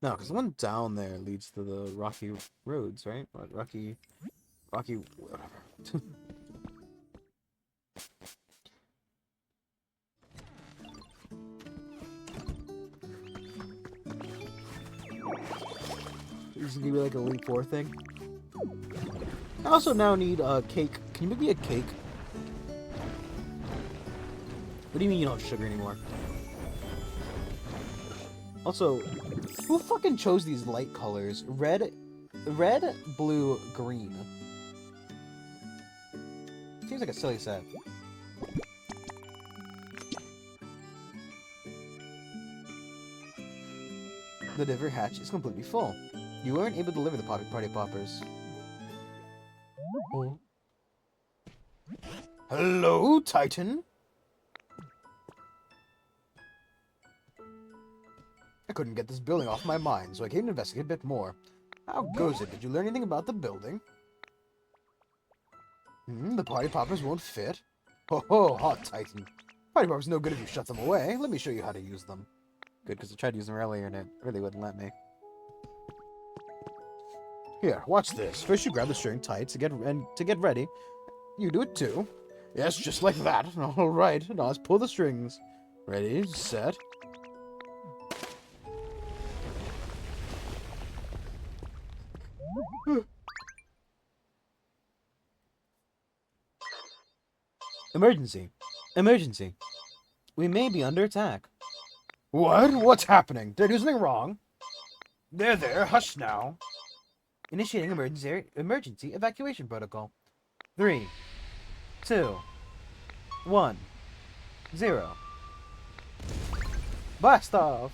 No, because the one down there leads to the rocky roads, right? What, rocky, whatever. This is gonna be like a Link 4 thing. I also now need a cake. Can you make me a cake? What do you mean you don't have sugar anymore? Also, who fucking chose these light colors? Red, blue, green. Seems like a silly set. The delivery hatch is completely full. You weren't able to deliver the party poppers. Oh. Hello, Titan? I couldn't get this building off my mind, so I came to investigate a bit more. How goes it? Did you learn anything about the building? The party poppers won't fit? Ho ho, hot Titan. Party poppers no good if you shut them away. Let me show you how to use them. Good, because I tried to use them earlier and it really wouldn't let me. Here, watch this. First you grab the string tight to get ready. You do it too. Yes, just like that. Alright, now let's pull the strings. Ready, set. Emergency. Emergency. We may be under attack. What? What's happening? Did I do something wrong? There, hush now. Initiating emergency evacuation protocol. 3, 2, 1, 0. Blast off!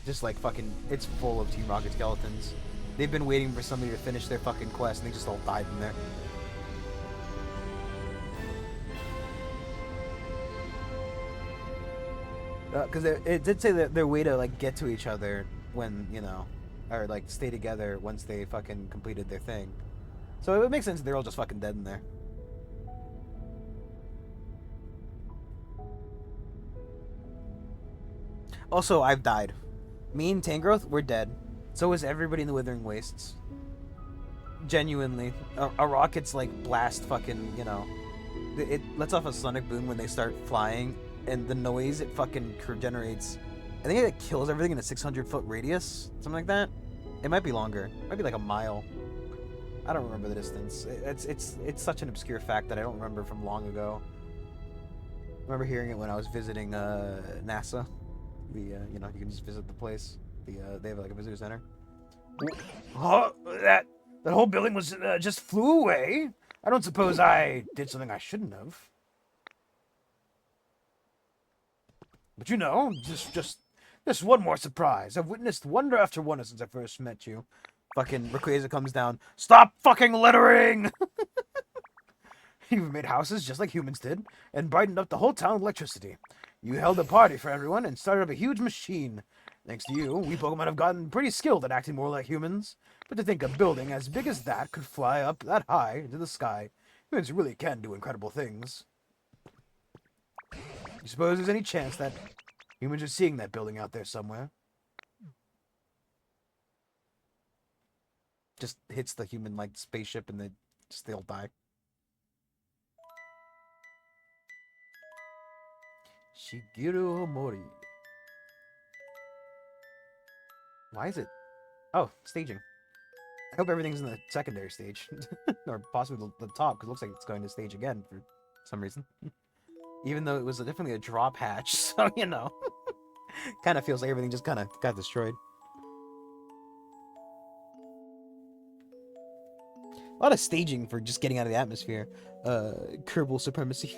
Just like fucking, it's full of Team Rocket skeletons. They've been waiting for somebody to finish their fucking quest and they just all died in there. Because it did say that their way to like get to each other when, you know, or like stay together once they fucking completed their thing. So it would make sense that they're all just fucking dead in there. Also, I've died. Me and Tangrowth, we're dead. So is everybody in the Withering Wastes. Genuinely. A rocket's like blast fucking, you know. It lets off a sonic boom when they start flying, and the noise it fucking generates, I think it kills everything in a 600-foot radius, something like that. It might be longer. It might be like a mile. I don't remember the distance. It's such an obscure fact that I don't remember from long ago. I remember hearing it when I was visiting NASA. You know, you can just visit the place. They have like a visitor center. Huh? That whole building was just flew away. I don't suppose I did something I shouldn't have. But you know, just one more surprise. I've witnessed wonder after wonder since I first met you. Fucking Rayquaza comes down. Stop fucking littering! You've made houses just like humans did, and brightened up the whole town with electricity. You held a party for everyone and started up a huge machine. Thanks to you, we Pokemon have gotten pretty skilled at acting more like humans. But to think a building as big as that could fly up that high into the sky, humans really can do incredible things. You suppose there's any chance that humans are seeing that building out there somewhere? Just hits the human like spaceship and they all die. Shigeru Homori. Why is it? Oh, staging. I hope everything's in the secondary stage. Or possibly the top, because it looks like it's going to stage again for some reason. Even though it was definitely a drop hatch, so, you know. Kind of feels like everything just kind of got destroyed. A lot of staging for just getting out of the atmosphere. Kerbal supremacy.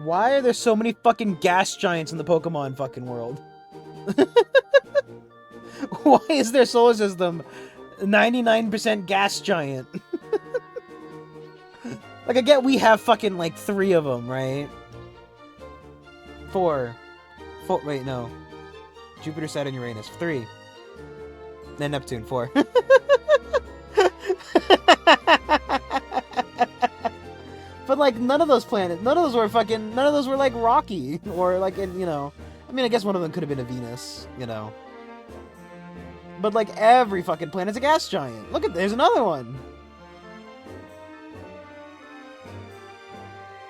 Why are there so many fucking gas giants in the Pokemon fucking world? Why is their solar system 99% gas giant? Like, I get we have fucking, like, 3 of them, right? 4. Wait, no. Jupiter, Saturn, Uranus. 3. Then Neptune. 4. But, like, none of those were, like, rocky. Or, like, you know. I mean, I guess one of them could have been a Venus, you know. But, like, every fucking planet's a gas giant. Look at, there's another one.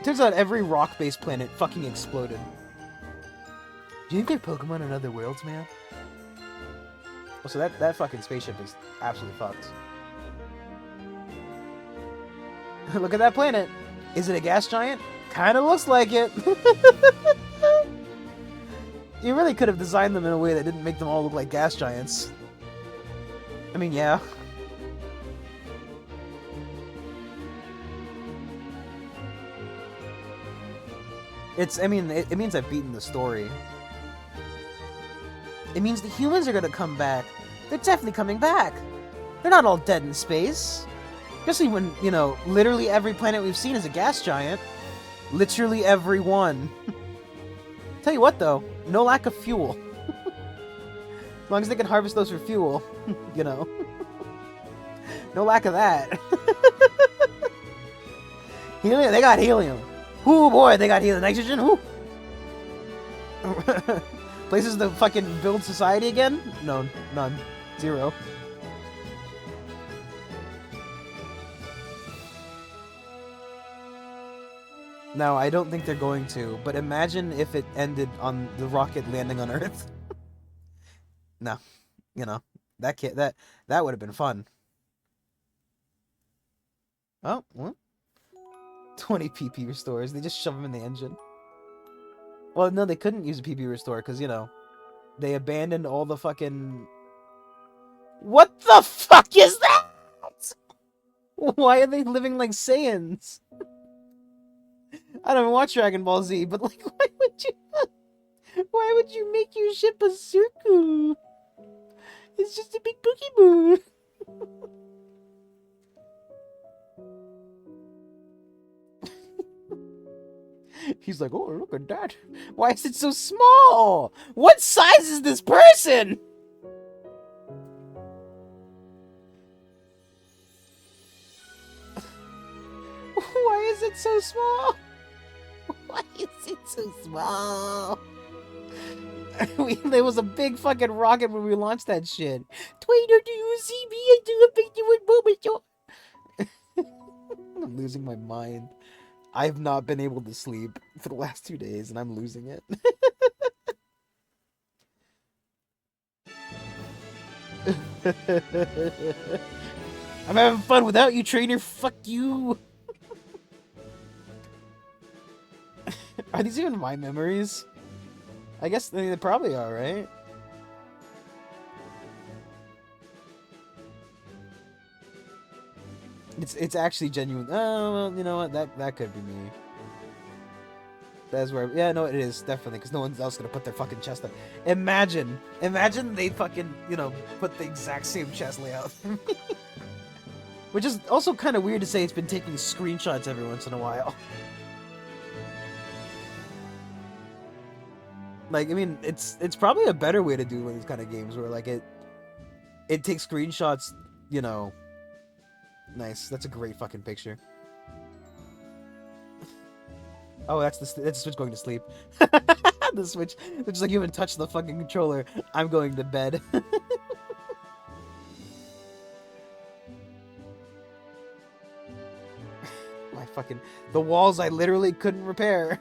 Turns out every rock-based planet fucking exploded. Do you think there are Pokemon in other worlds, man? Oh, so that fucking spaceship is absolutely fucked. Look at that planet. Is it a gas giant? Kinda looks like it. You really could have designed them in a way that didn't make them all look like gas giants. I mean, yeah. It means I've beaten the story. It means the humans are gonna come back. They're definitely coming back. They're not all dead in space. Especially when, you know, literally every planet we've seen is a gas giant. Literally every one. Tell you what, though, no lack of fuel. As long as they can harvest those for fuel, you know. No lack of that. Helium, they got helium. Ooh, boy, they got helium. Nitrogen, ooh. Places to fucking build society again? No, none. 0. No, I don't think they're going to, but imagine if it ended on the rocket landing on Earth. No, you know, that would have been fun. Oh, what? 20 PP restores. They just shove them in the engine. Well, no, they couldn't use a PP restore because, you know, they abandoned all the fucking... What the fuck is that? Why are they living like Saiyans? I don't watch Dragon Ball Z, but like, why would you make your ship a circle? It's just a big Pokemon. He's like, oh, look at that. Why is it so small? What size is this person? Why is it so small? Why is it so small? There was a big fucking rocket when we launched that shit. Twainer, do you see me? I do a big moment. I'm losing my mind. I've not been able to sleep for the last 2 days, and I'm losing it. I'm having fun without you, trainer. Fuck you. Are these even my memories? I guess they probably are, right? It's actually genuine. Oh, well, you know what? That could be me. That's where... Yeah, no, it is, definitely, because no one's else gonna put their fucking chest up. Imagine they fucking, you know, put the exact same chest layout. Which is also kind of weird to say it's been taking screenshots every once in a while. Like, I mean, it's probably a better way to do these kind of games where, like, it takes screenshots, you know. Nice. That's a great fucking picture. Oh, that's the Switch going to sleep. The Switch. It's just like, you haven't touched the fucking controller. I'm going to bed. My fucking... The walls I literally couldn't repair.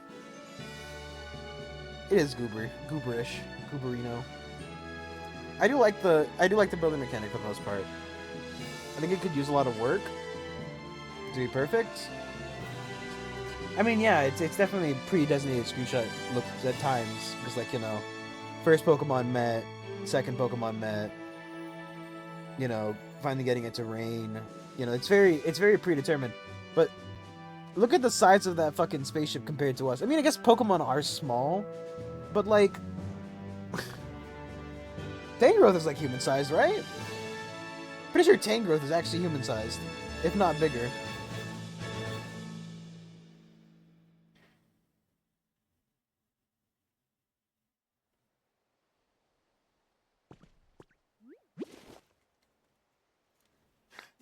It is gooberish, gooberino. I do like the building mechanic for the most part. I think it could use a lot of work to be perfect. I mean, yeah, it's definitely pre-designated screenshot looks at times because, like, you know, first Pokemon met, second Pokemon met. You know, finally getting it to rain. You know, it's very predetermined. But look at the size of that fucking spaceship compared to us. I mean, I guess Pokemon are small. But, like, Tangrowth is, like, human-sized, right? Pretty sure Tangrowth is actually human-sized, if not bigger.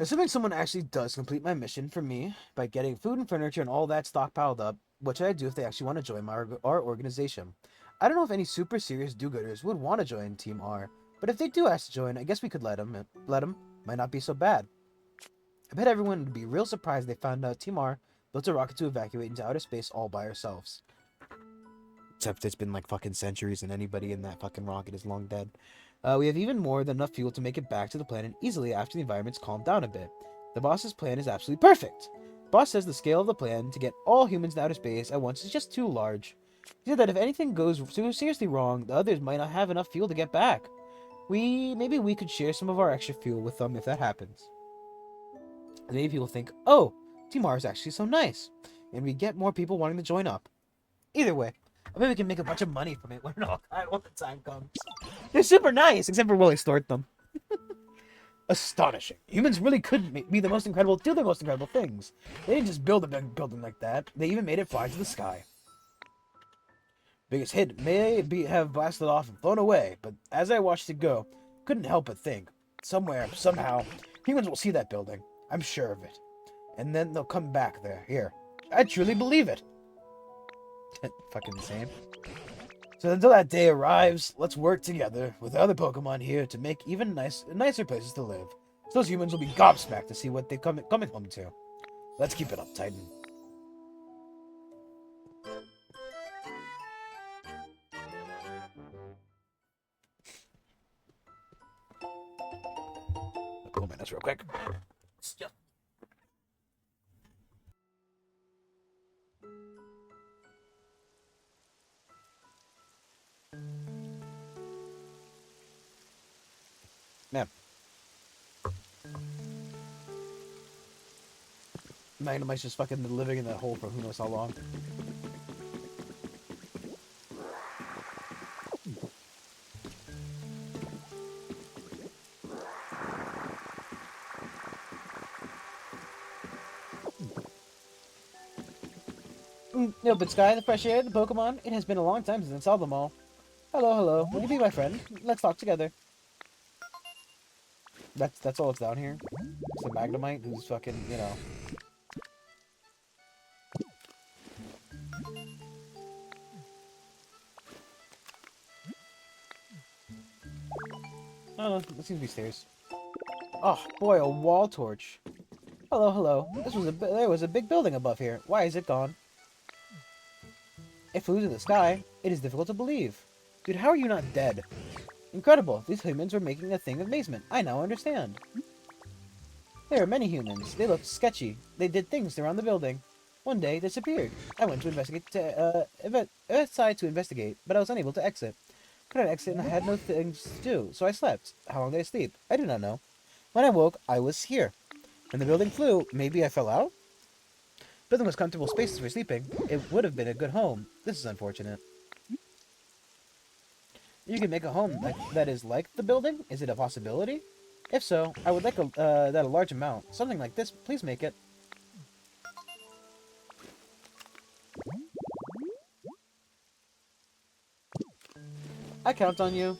Assuming someone actually does complete my mission for me by getting food and furniture and all that stockpiled up, what should I do if they actually want to join our organization? I don't know if any super serious do-gooders would want to join Team R, but if they do ask to join, I guess we could let them. Might not be so bad. I bet everyone would be real surprised they found out Team R built a rocket to evacuate into outer space all by ourselves. Except it's been like fucking centuries and anybody in that fucking rocket is long dead. We have even more than enough fuel to make it back to the planet easily after the environment's calmed down a bit. The boss's plan is absolutely perfect. Boss says the scale of the plan to get all humans to outer space at once is just too large. He said that if anything goes seriously wrong, the others might not have enough fuel to get back. Maybe we could share some of our extra fuel with them if that happens. And maybe people think, oh, Team R is actually so nice, and we get more people wanting to join up. Either way, I bet we can make a bunch of money from it when the time comes. They're super nice, except for will extort them. Astonishing. Humans really could be the most incredible, do the most incredible things. They didn't just build a big building like that. They even made it fly to the sky. Biggest hit may have blasted off and flown away, but as I watched it go, couldn't help but think, somewhere, somehow, humans will see that building. I'm sure of it. And then they'll come back there. Here. I truly believe it. Fucking insane. So until that day arrives, let's work together with other Pokemon here to make even nicer places to live. So those humans will be gobsmacked to see what they're coming home to. Let's keep it up, Titan. Pull my notes real quick. Man. Magnemite's just fucking living in that hole for who knows how long. No, but Sky, the fresh air, the Pokemon, it has been a long time since I saw them all. Hello, hello. Will you be my friend? Let's talk together. That's all that's down here. It's the Magnemite who's fucking, you know. Oh, no, that seems to be stairs. Oh, boy, a wall torch. Hello, hello. There was a big building above here. Why is it gone? It flew to the sky. It is difficult to believe. Dude, how are you not dead? Incredible. These humans were making a thing of amazement. I now understand. There are many humans. They looked sketchy. They did things around the building. One day, they disappeared. I went to investigate outside to investigate, but I was unable to exit. Could not exit and I had no things to do, so I slept. How long did I sleep? I do not know. When I woke, I was here. When the building flew, maybe I fell out? Building was comfortable spaces for sleeping. It would have been a good home. This is unfortunate. You can make a home that is like the building? Is it a possibility? If so, I would like that a large amount. Something like this, please make it. I count on you.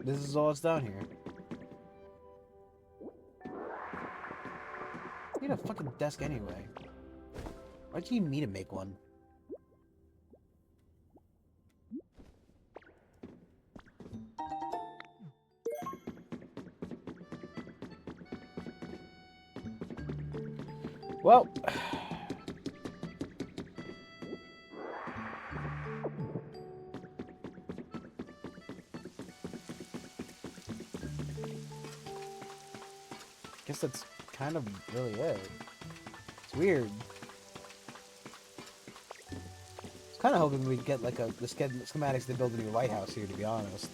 This is all that's down here. I need a fucking desk anyway. Why'd you need me to make one? Well... guess that's kind of really it. It's weird. I was kind of hoping we'd get like the schematics to build a new lighthouse here, to be honest.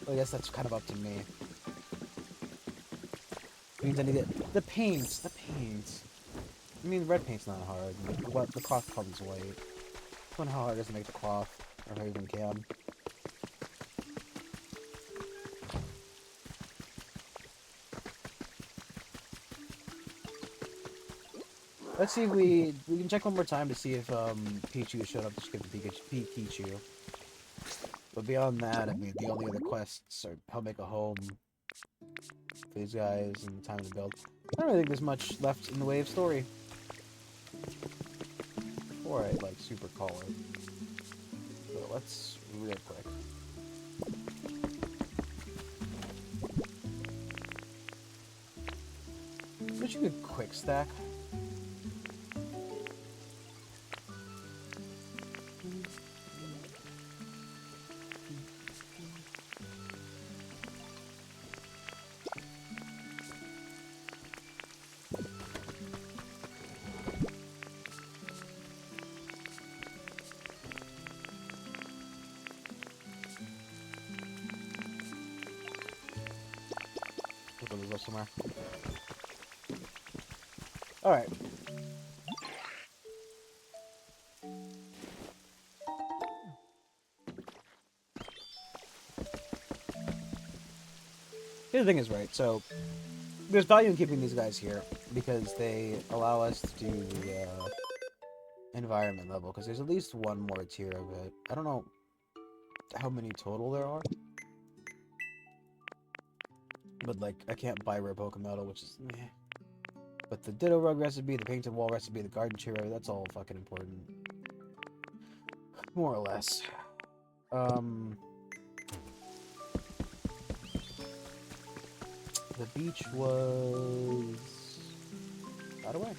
Well, I guess that's kind of up to me. Means I need it. The paints. I mean, the red paint's not hard. The cloth color's white. I don't know how hard it is to make the cloth, or if I even can. Let's see if we can check one more time to see if Pichu showed up to skip the Pikachu. But beyond that, I mean, the only other quests are how to make a home for these guys and the time to build. I don't really think there's much left in the way of story. Before I like super call it. So let's real quick. Such a good quick stack. Somewhere. All right. The thing is, right, so there's value in keeping these guys here. because they allow us to do the environment level, because there's at least one more tier of it. I don't know how many total there are, but like I can't buy rare Pokemon, which is meh. But the Ditto Rug recipe, the Painted Wall recipe, the Garden Cheer, that's all fucking important. More or less. The beach was out of way.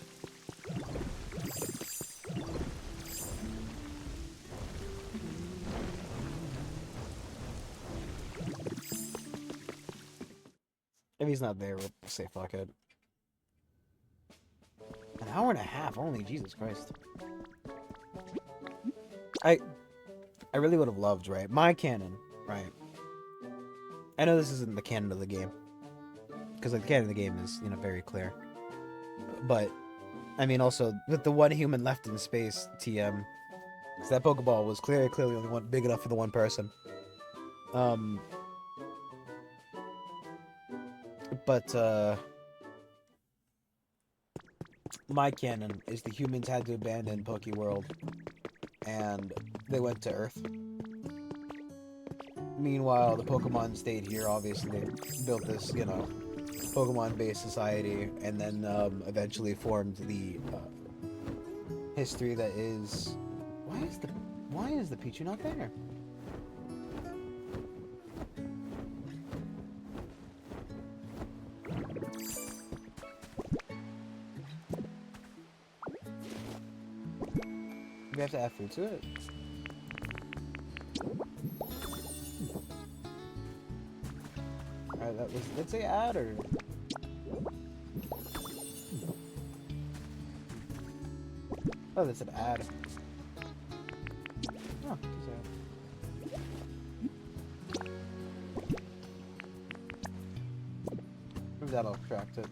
If he's not there, we'll say fuck it. An hour and a half only, Jesus Christ. I really would have loved, right? My canon, right? I know this isn't the canon of the game, because like, the canon of the game is, you know, very clear. But I mean, also with the one human left in space, TM, because that Pokeball was clearly only one big enough for the one person. But my canon is the humans had to abandon Pokeworld, and they went to Earth. Meanwhile, the Pokemon stayed here. Obviously, they built this, you know, Pokemon-based society, and then eventually formed the history that is. Why is the Pichu not there? We have to add food to it. Alright, let's say add or. Oh, that's an add. Oh, maybe that'll attract it.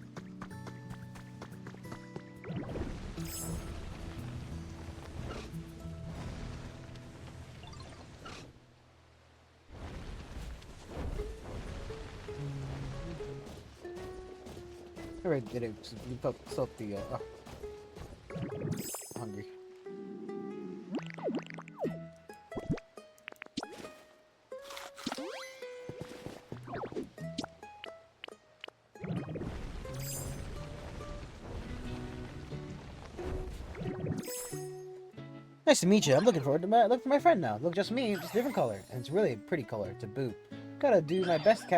Alright, did it? You felt the hungry. Nice to meet you. I'm looking forward to look for my friend now. Look, just me, just a different color, and it's really a pretty color to boot. Gotta do my best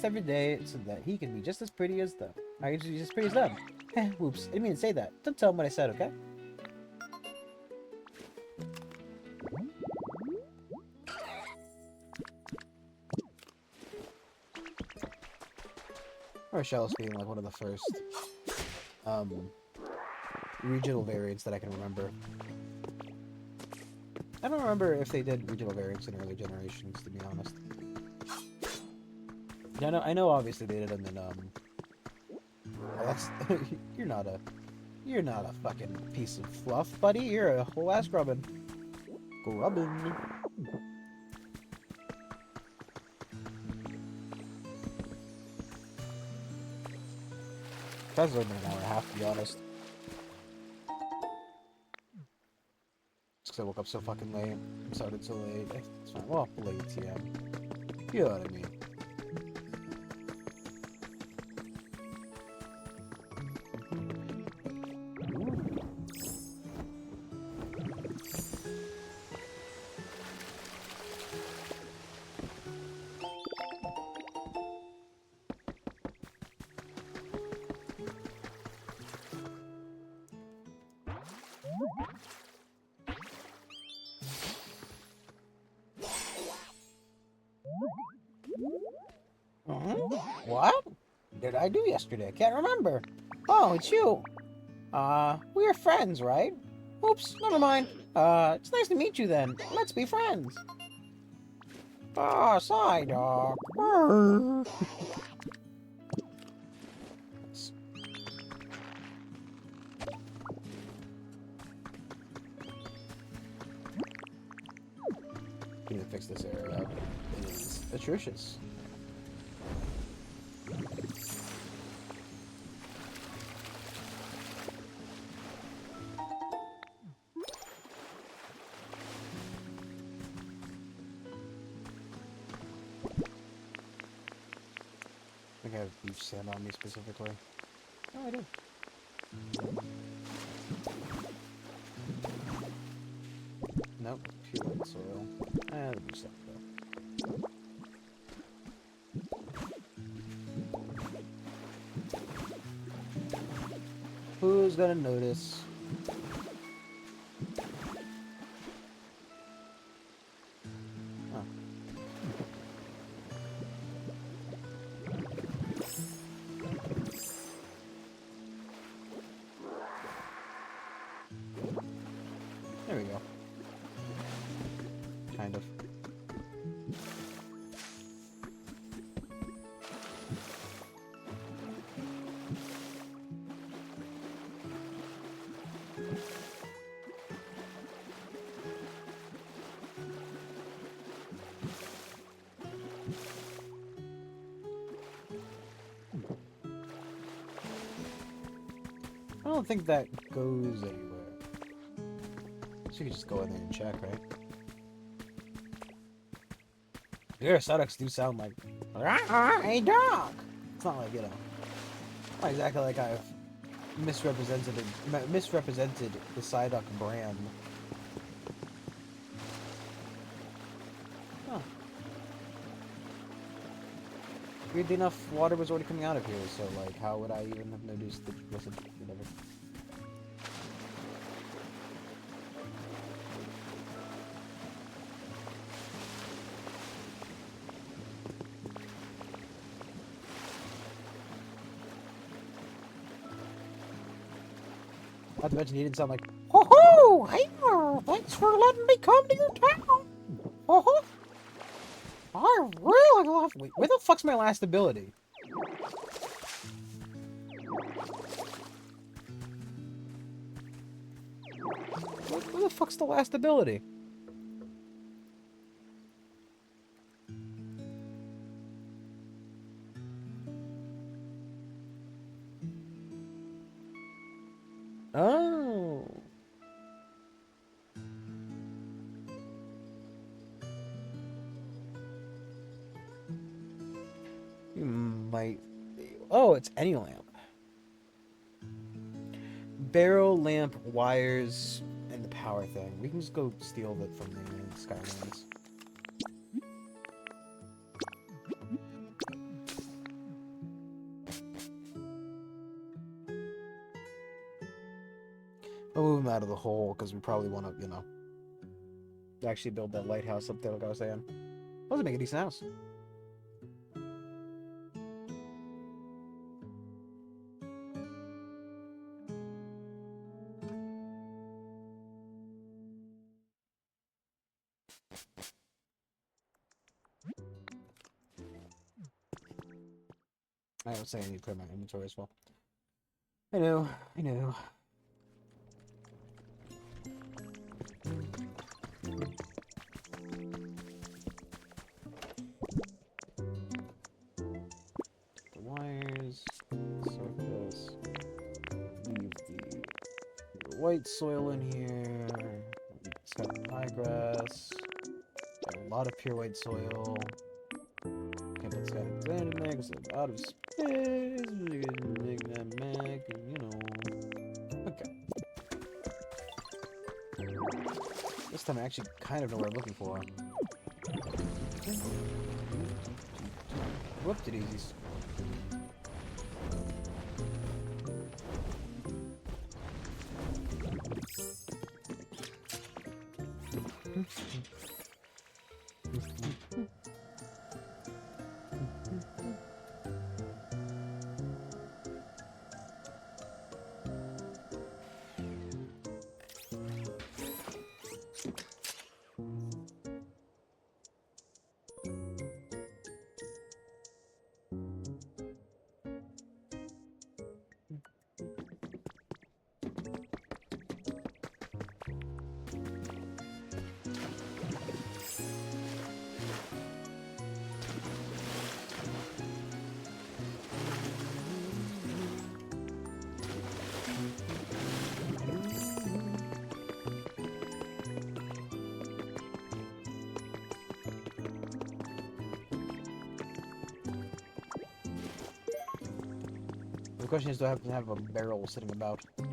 every day so that he can be just as pretty as them. I can be as pretty as them. Whoops, I didn't mean to say that. Don't tell him what I said, okay? Or Shellos being like one of the first regional variants that I can remember. I don't remember if they did regional variants in early generations, to be honest. I know obviously they did them in well, that's you're not a fucking piece of fluff, buddy. You're a whole ass grubbin. Grubbin. That's only been an hour and a half, to be honest. It's because I woke up so fucking late. I started so late. It's fine. Well, late TM. You know what I mean. What did I do yesterday? I can't remember. Oh, it's you. We're friends, right? Oops, never mind. It's nice to meet you then. Let's be friends. Psyduck. We need to fix this area. It is atrocious. think I have beach sand on me specifically. Oh, I do. Nope, pure white soil. The beach sand though. Who's gonna notice? Oh. There we go. Kind of. I don't think that goes anywhere. So you could just go in there and check, right? Yeah, Psyducks do sound like a dog. It's not like, you know, not exactly like I've misrepresented the Psyduck brand. Huh. Weirdly enough, water was already coming out of here, so like, how would I even have noticed that it wasn't whatever? Not to mention, he didn't sound like, "Ho ho! Hey, thanks for letting me come to your town. Oh, I really love." Wait, where the fuck's my last ability? Where the fuck's the last ability? Oh. You might... Oh, it's any lamp. Barrel, lamp, wires, and the power thing. We can just go steal that from the Skylands. I'll move him out of the hole, because we probably want to, you know, actually build that lighthouse up there, like I was saying. Let's make a decent house. I don't say I need to clear my inventory as well. I know, I know. The wires, surface, leave the white soil in here. It's got high grass, got a lot of pure white soil. Can't put sand in there because it's out of space. We're gonna make that Mac, and you know. Okay. This time I actually kind of know what I'm looking for. Whoop-de-daisies. question is, do I have to have a barrel sitting about? I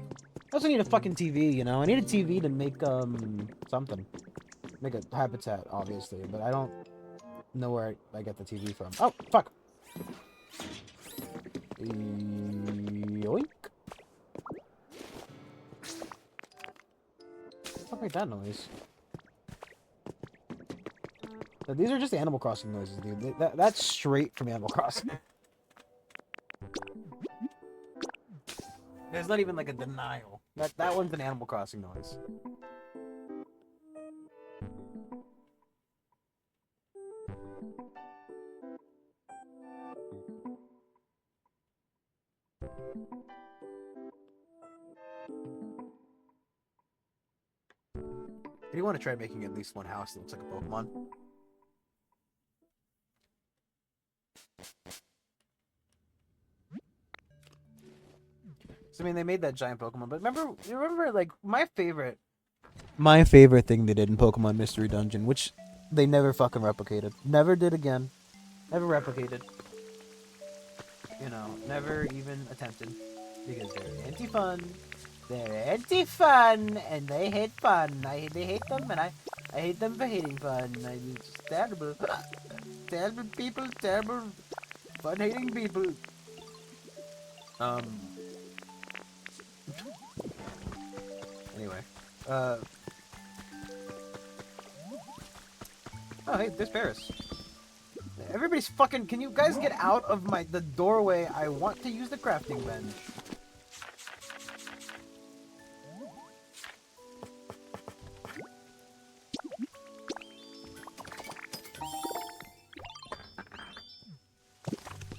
also need a fucking TV, you know? I need a TV to make, something. Make a habitat, obviously, but I don't know where I get the TV from. Oh, fuck! Yoink! What made that noise? Now, these are just Animal Crossing noises, dude. That's straight from Animal Crossing. There's not even like a denial. That one's an Animal Crossing noise. Do you want to try making at least one house that looks like a Pokemon? So, I mean, they made that giant Pokemon, but remember, like, my favorite thing they did in Pokemon Mystery Dungeon, which they never fucking replicated. Never did again. Never replicated. You know, never even attempted. Because they're anti-fun. They're anti-fun, and they hate fun. They hate them, and I hate them for hating fun. It's terrible. Terrible people, terrible fun-hating people. Anyway. Oh, hey, there's Paris. Everybody's fucking... Can you guys get out of the doorway? I want to use the crafting bench.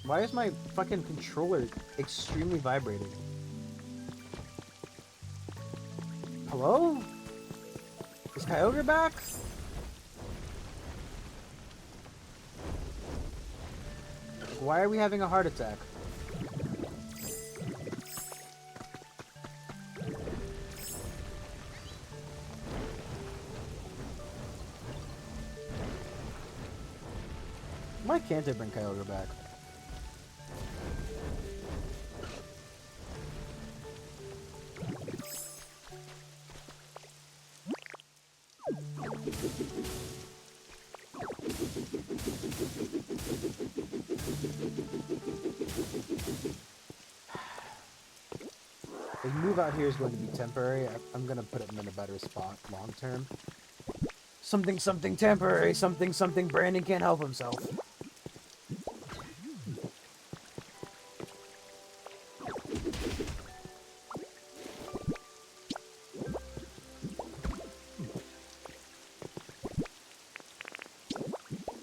Why is my fucking controller extremely vibrating? Hello? Is Kyogre back? Why are we having a heart attack? Why can't I bring Kyogre back? The move out here is going to be temporary. I'm going to put it in a better spot long term. Something temporary, something Brandon can't help himself.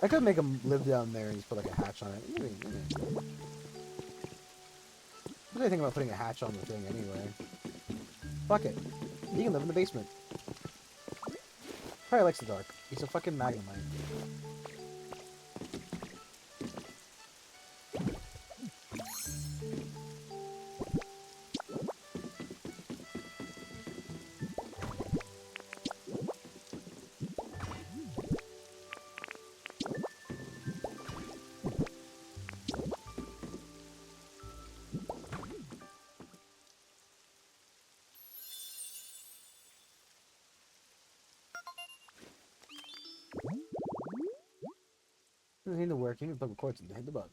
I could make him live down there and just put like a hatch on it. What do you think about putting a hatch on the thing anyway? Fuck it. He can live in the basement. Probably likes the dark. He's a fucking Magnemite. Doesn't the working and plug the cords and hit the buttons.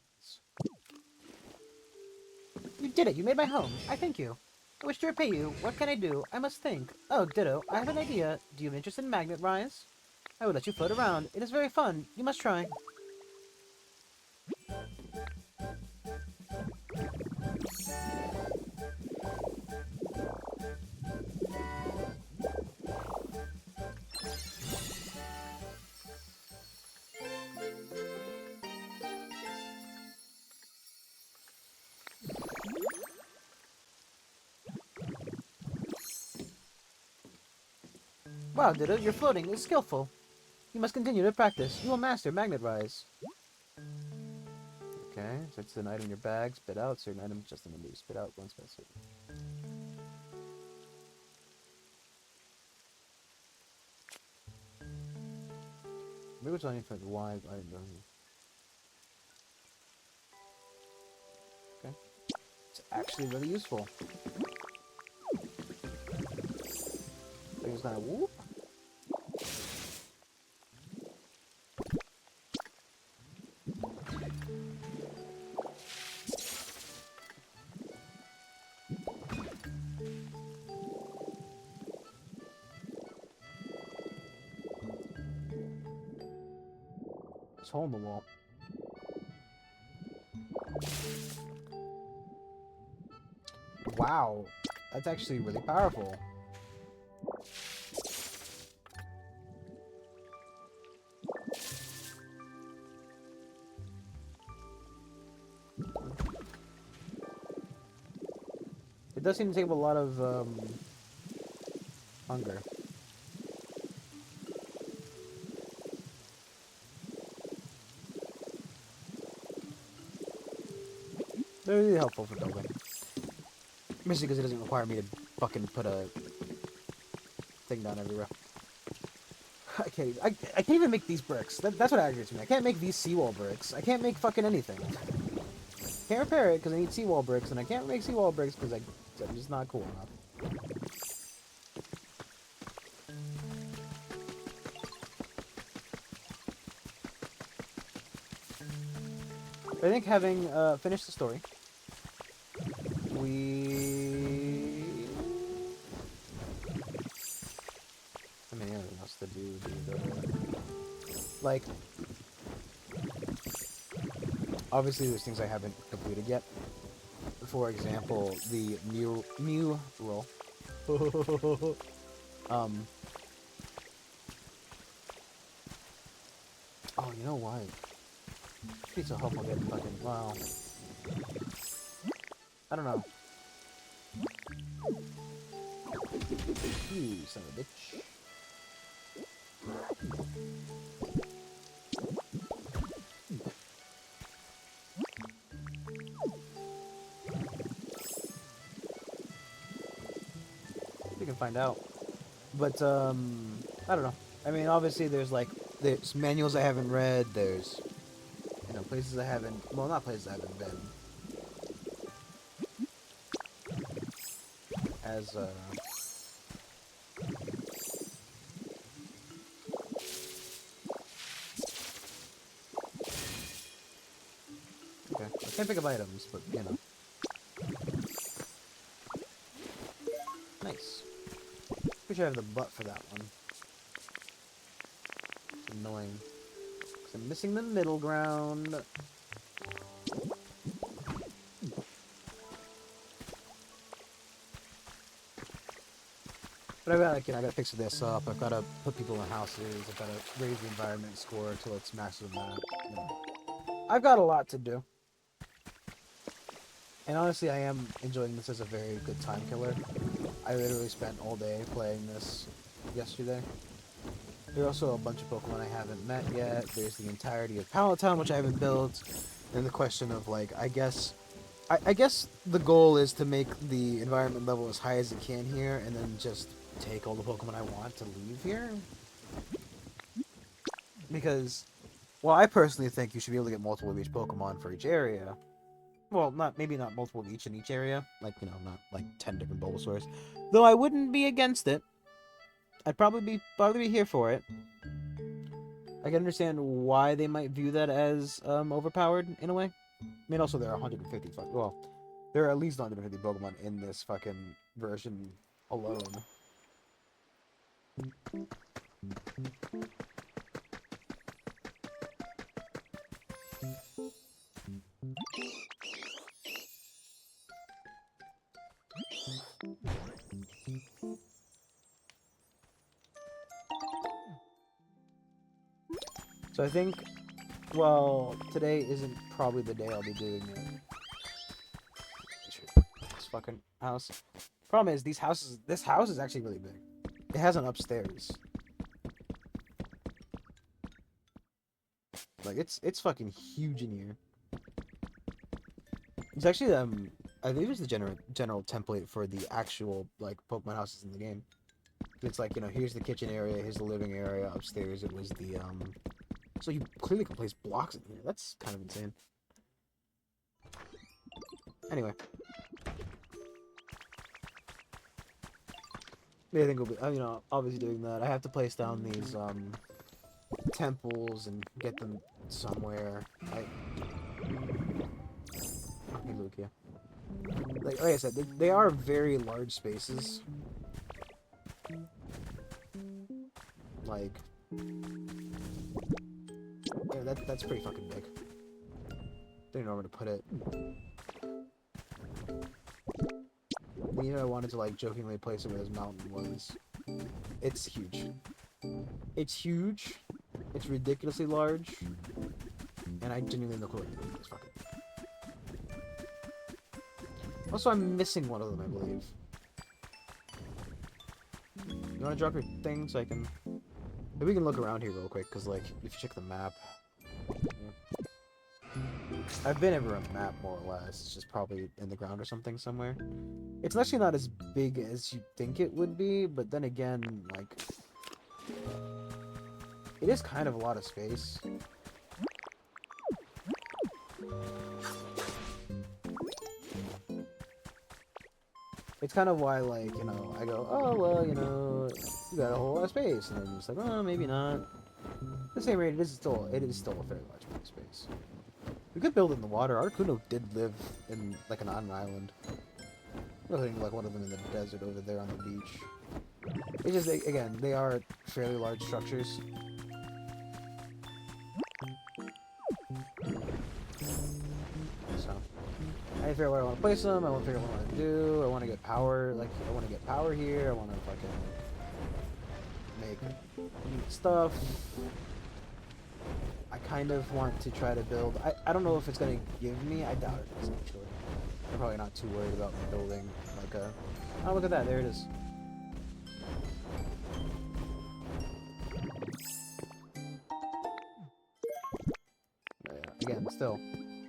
You did it! You made my home! I thank you! I wish to repay you. What can I do? I must think. Oh, ditto. I have an idea. Do you have interest in magnet rise? I will let you float around. It is very fun. You must try. Wow, Ditto, your floating is skillful. You must continue to practice. You will master Magnet Rise. Okay, so it's an item in your bag. Spit out. Certain items just in the move. Spit out one specific. Maybe it's only for the live item. Okay. It's actually really useful. So he's gonna whoop. This hole in the wall. Wow, that's actually really powerful. It does seem to take up a lot of hunger. They're really helpful for building. Mostly because it doesn't require me to fucking put a thing down everywhere. I can't even make these bricks. That's what aggravates me. I can't make these seawall bricks. I can't make fucking anything. Can't repair it because I need seawall bricks, and I can't make seawall bricks because I'm just not cool enough. I think having finished the story, I mean, anything else to do, like, obviously there's things I haven't completed yet. For example, the Mew roll. Oh, you know why? It's so helpful getting fucking, wow. I don't know. You son of a bitch. We can find out. But, I don't know. I mean, obviously there's there's manuals I haven't read, there's, you know, places I haven't, well, not places I haven't been. As, okay, I can't pick up items, but, you know. Nice. Wish I have the butt for that one. It's annoying. 'Cause I'm missing the middle ground. But I gotta fix this up. I've gotta put people in houses. I've gotta raise the environment score till it's maximum amount. You know. I've got a lot to do. And honestly, I am enjoying this as a very good time killer. I literally spent all day playing this yesterday. There are also a bunch of Pokemon I haven't met yet. There's the entirety of Pallet Town, which I haven't built. And the question of, like, I guess the goal is to make the environment level as high as it can here, and then just take all the Pokemon I want to leave here. Because, well, I personally think you should be able to get multiple of each Pokemon for each area. Well, maybe not multiple of each in each area. Like, you know, not like 10 different Bulbasaurs. Though I wouldn't be against it. I'd probably be here for it. I can understand why they might view that as overpowered in a way. I mean, also there are 150 well, there are at least 150 Pokemon in this fucking version alone. So I think, well, today isn't probably the day I'll be doing it. This fucking house. Problem is, this house is actually really big. It has an upstairs. Like, it's fucking huge in here. It's actually, I believe it's the general template for the actual, like, Pokemon houses in the game. It's like, you know, here's the kitchen area, here's the living area, upstairs it was the, so you clearly can place blocks in here. That's kind of insane. Anyway. Yeah, I think we'll be, you know, obviously doing that. I have to place down these, temples and get them somewhere. Okay, Luke, yeah. Like I said, they are very large spaces. Like, yeah, that's pretty fucking big. Didn't know where to put it. You know, I wanted to like jokingly place it where this mountain was. It's huge. It's huge. It's ridiculously large. And I genuinely no clue what to do with this fucking. Also, I'm missing one of them, I believe. You want to drop your thing so I can... Maybe we can look around here real quick, because, like, if you check the map... Yeah. I've been everywhere on the map, more or less. It's just probably in the ground or something somewhere. It's actually not as big as you think it would be, but then again, like... It is kind of a lot of space. It's kind of why, like, you know, I go, oh, well, you know, you got a whole lot of space. And I'm just like, oh, maybe not. At the same rate, it is still a fairly large amount of space. We could build in the water. Articuno did live in, like, on an island. I think, like, one of them in the desert over there on the beach. It's just, again, they are fairly large structures. So, I figure out where I want to place them. I want to figure out what I want to do. I want to get power. Like, I want to get power here. I want to fucking make neat stuff. I kind of want to try to build. I don't know if it's going to give me. I doubt it is, actually. I'm probably not too worried about building like a... Oh, look at that. There it is. Again, still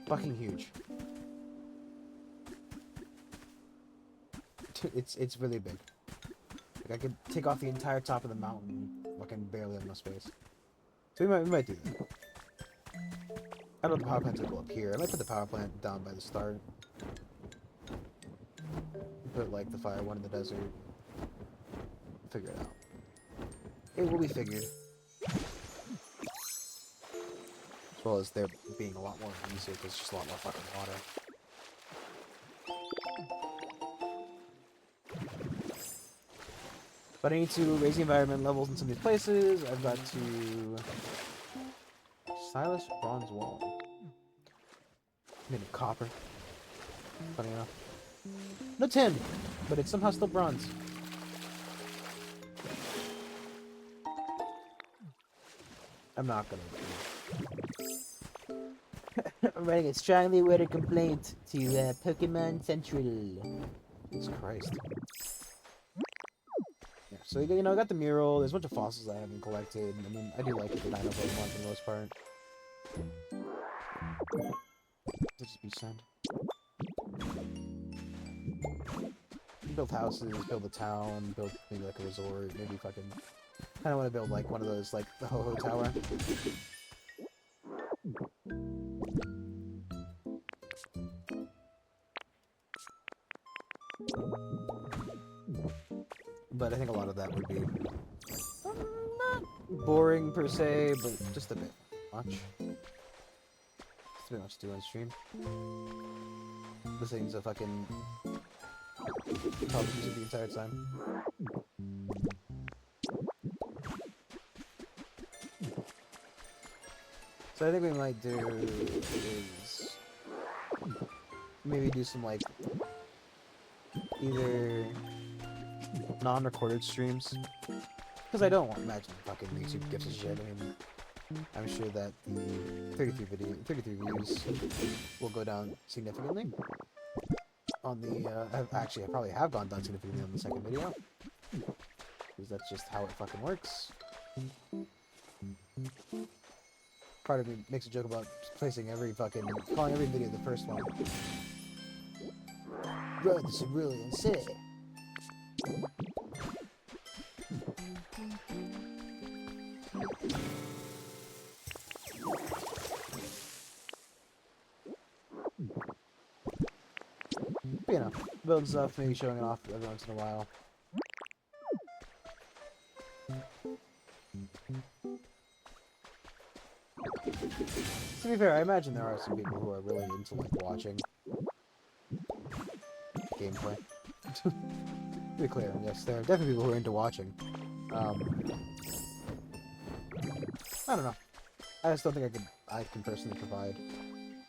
fucking huge. It's really big. Like I could take off the entire top of the mountain. Fucking barely have enough space. So we might do that. I don't know if the power plant's gonna go up here. I might put the power plant down by the start. Put like the fire one in the desert. Figure it out. It will be figured. As well as there being a lot more easier because it's just a lot more fucking water. But I need to raise the environment levels in some of these places. I've got to... Stylish bronze wall. Made of copper. Funny enough. No tin! But it's somehow still bronze. I'm not gonna do it. I'm writing a strongly worded complaint to Pokemon Central. Jesus Christ. Yeah, so you know, I got the mural. There's a bunch of fossils I haven't collected. I mean, I do like the dino Pokemon for the most part. Let's just beach sand. Build houses, build a town, build maybe like a resort, maybe fucking... I kinda wanna build like one of those, like the Ho-Ho Tower. But I think a lot of that would be not boring per se, but just a bit much. It's a bit much to do on stream. Listening to fucking talk music the entire time. So I think we might do is maybe do some like either non-recorded streams, because I don't want to imagine fucking YouTube gives a shit. I mean, I'm sure that the 33 views will go down significantly on the I probably have gone down significantly on the second video, because that's just how it fucking works. Part of me makes a joke about placing calling every video the first one. Bro, this is really insane. But, you know, building stuff, maybe showing it off every once in a while. To be fair, I imagine there are some people who are really into, like, watching gameplay. To be clear, yes, there are definitely people who are into watching. I don't know. I just don't think I can personally provide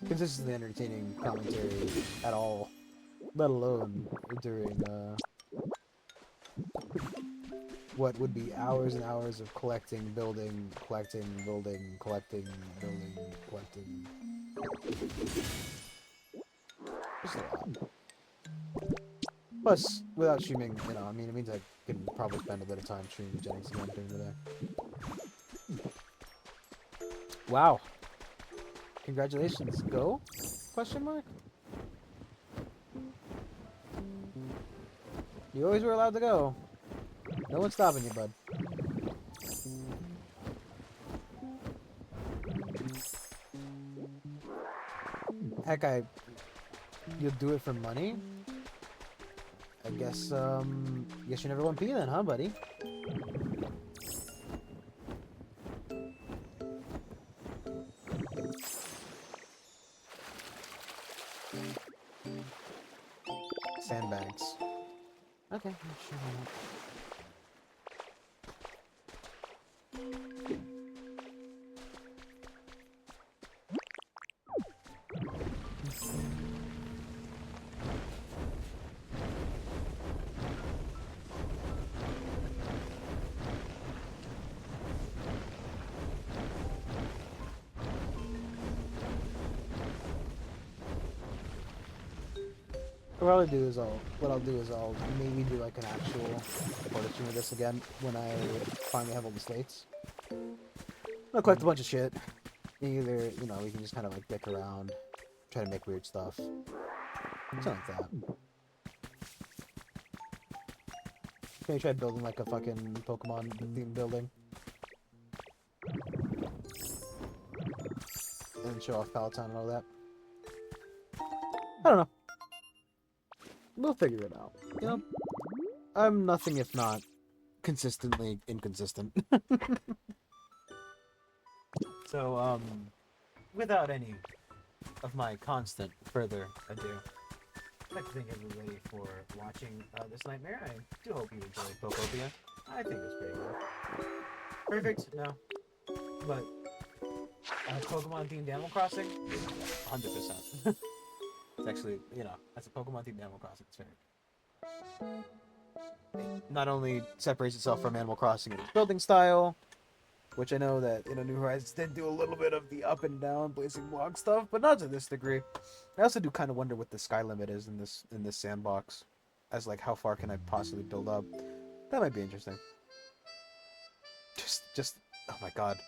consistently entertaining commentary at all, let alone during, what would be hours and hours of collecting, building, collecting, building, collecting, building, collecting. Just a lot. Plus, without streaming, you know, I mean, it means I can probably spend a bit of time streaming Jennings again during the day. Wow. Congratulations. Go? Question mark? You always were allowed to go. No one's stopping you, bud. Heck, you'll do it for money? I guess you never won P then, huh, buddy? Sandbags. Okay, sure. Why not? What I'll do is I'll maybe do like an actual recording stream of this again when I finally have all the slates. I'll collect a bunch of shit. Either, you know, we can just kind of like dick around, try to make weird stuff. Something like that. Maybe try building like a fucking Pokemon themed building. And show off Palatine and all that. I don't know. We'll figure it out. You know? I'm nothing if not consistently inconsistent. So, without any of my constant further ado, I'd like to thank everybody for watching this nightmare. I do hope you enjoyed Pokopia. I think it was pretty good. Perfect? No. But Pokemon themed Animal Crossing? 100%. It's actually, you know, that's a Pokemon themed Animal Crossing. It's very good. It not only separates itself from Animal Crossing in its building style, which I know that, you know, New Horizons did do a little bit of the up and down placing block stuff, but not to this degree. I also do kind of wonder what the sky limit is in this sandbox, as like how far can I possibly build up. That might be interesting. Just oh my god.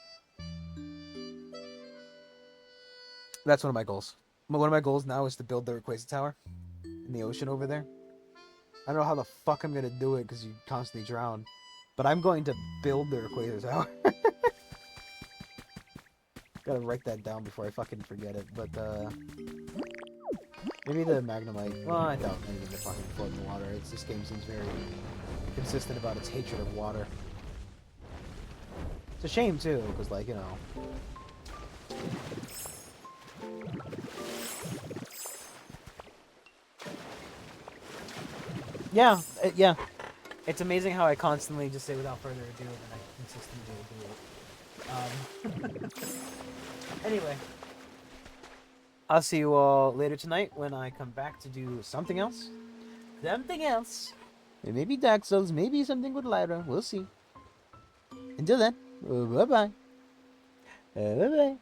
That's one of my goals. One of my goals now is to build the Rayquaza Tower in the ocean over there. I don't know how the fuck I'm gonna do it because you constantly drown, but I'm going to build the Rayquaza Tower. Gotta write that down before I fucking forget it. But maybe the Magnemite. Well, I doubt anything to fucking float in the water. This game seems very consistent about its hatred of water. It's a shame too, because like, you know. Yeah. It's amazing how I constantly just say without further ado, and I consistently do it. Anyway, I'll see you all later tonight when I come back to do something else. It may be Dark Souls, maybe something with Lyra. We'll see. Until then, bye-bye. Bye-bye.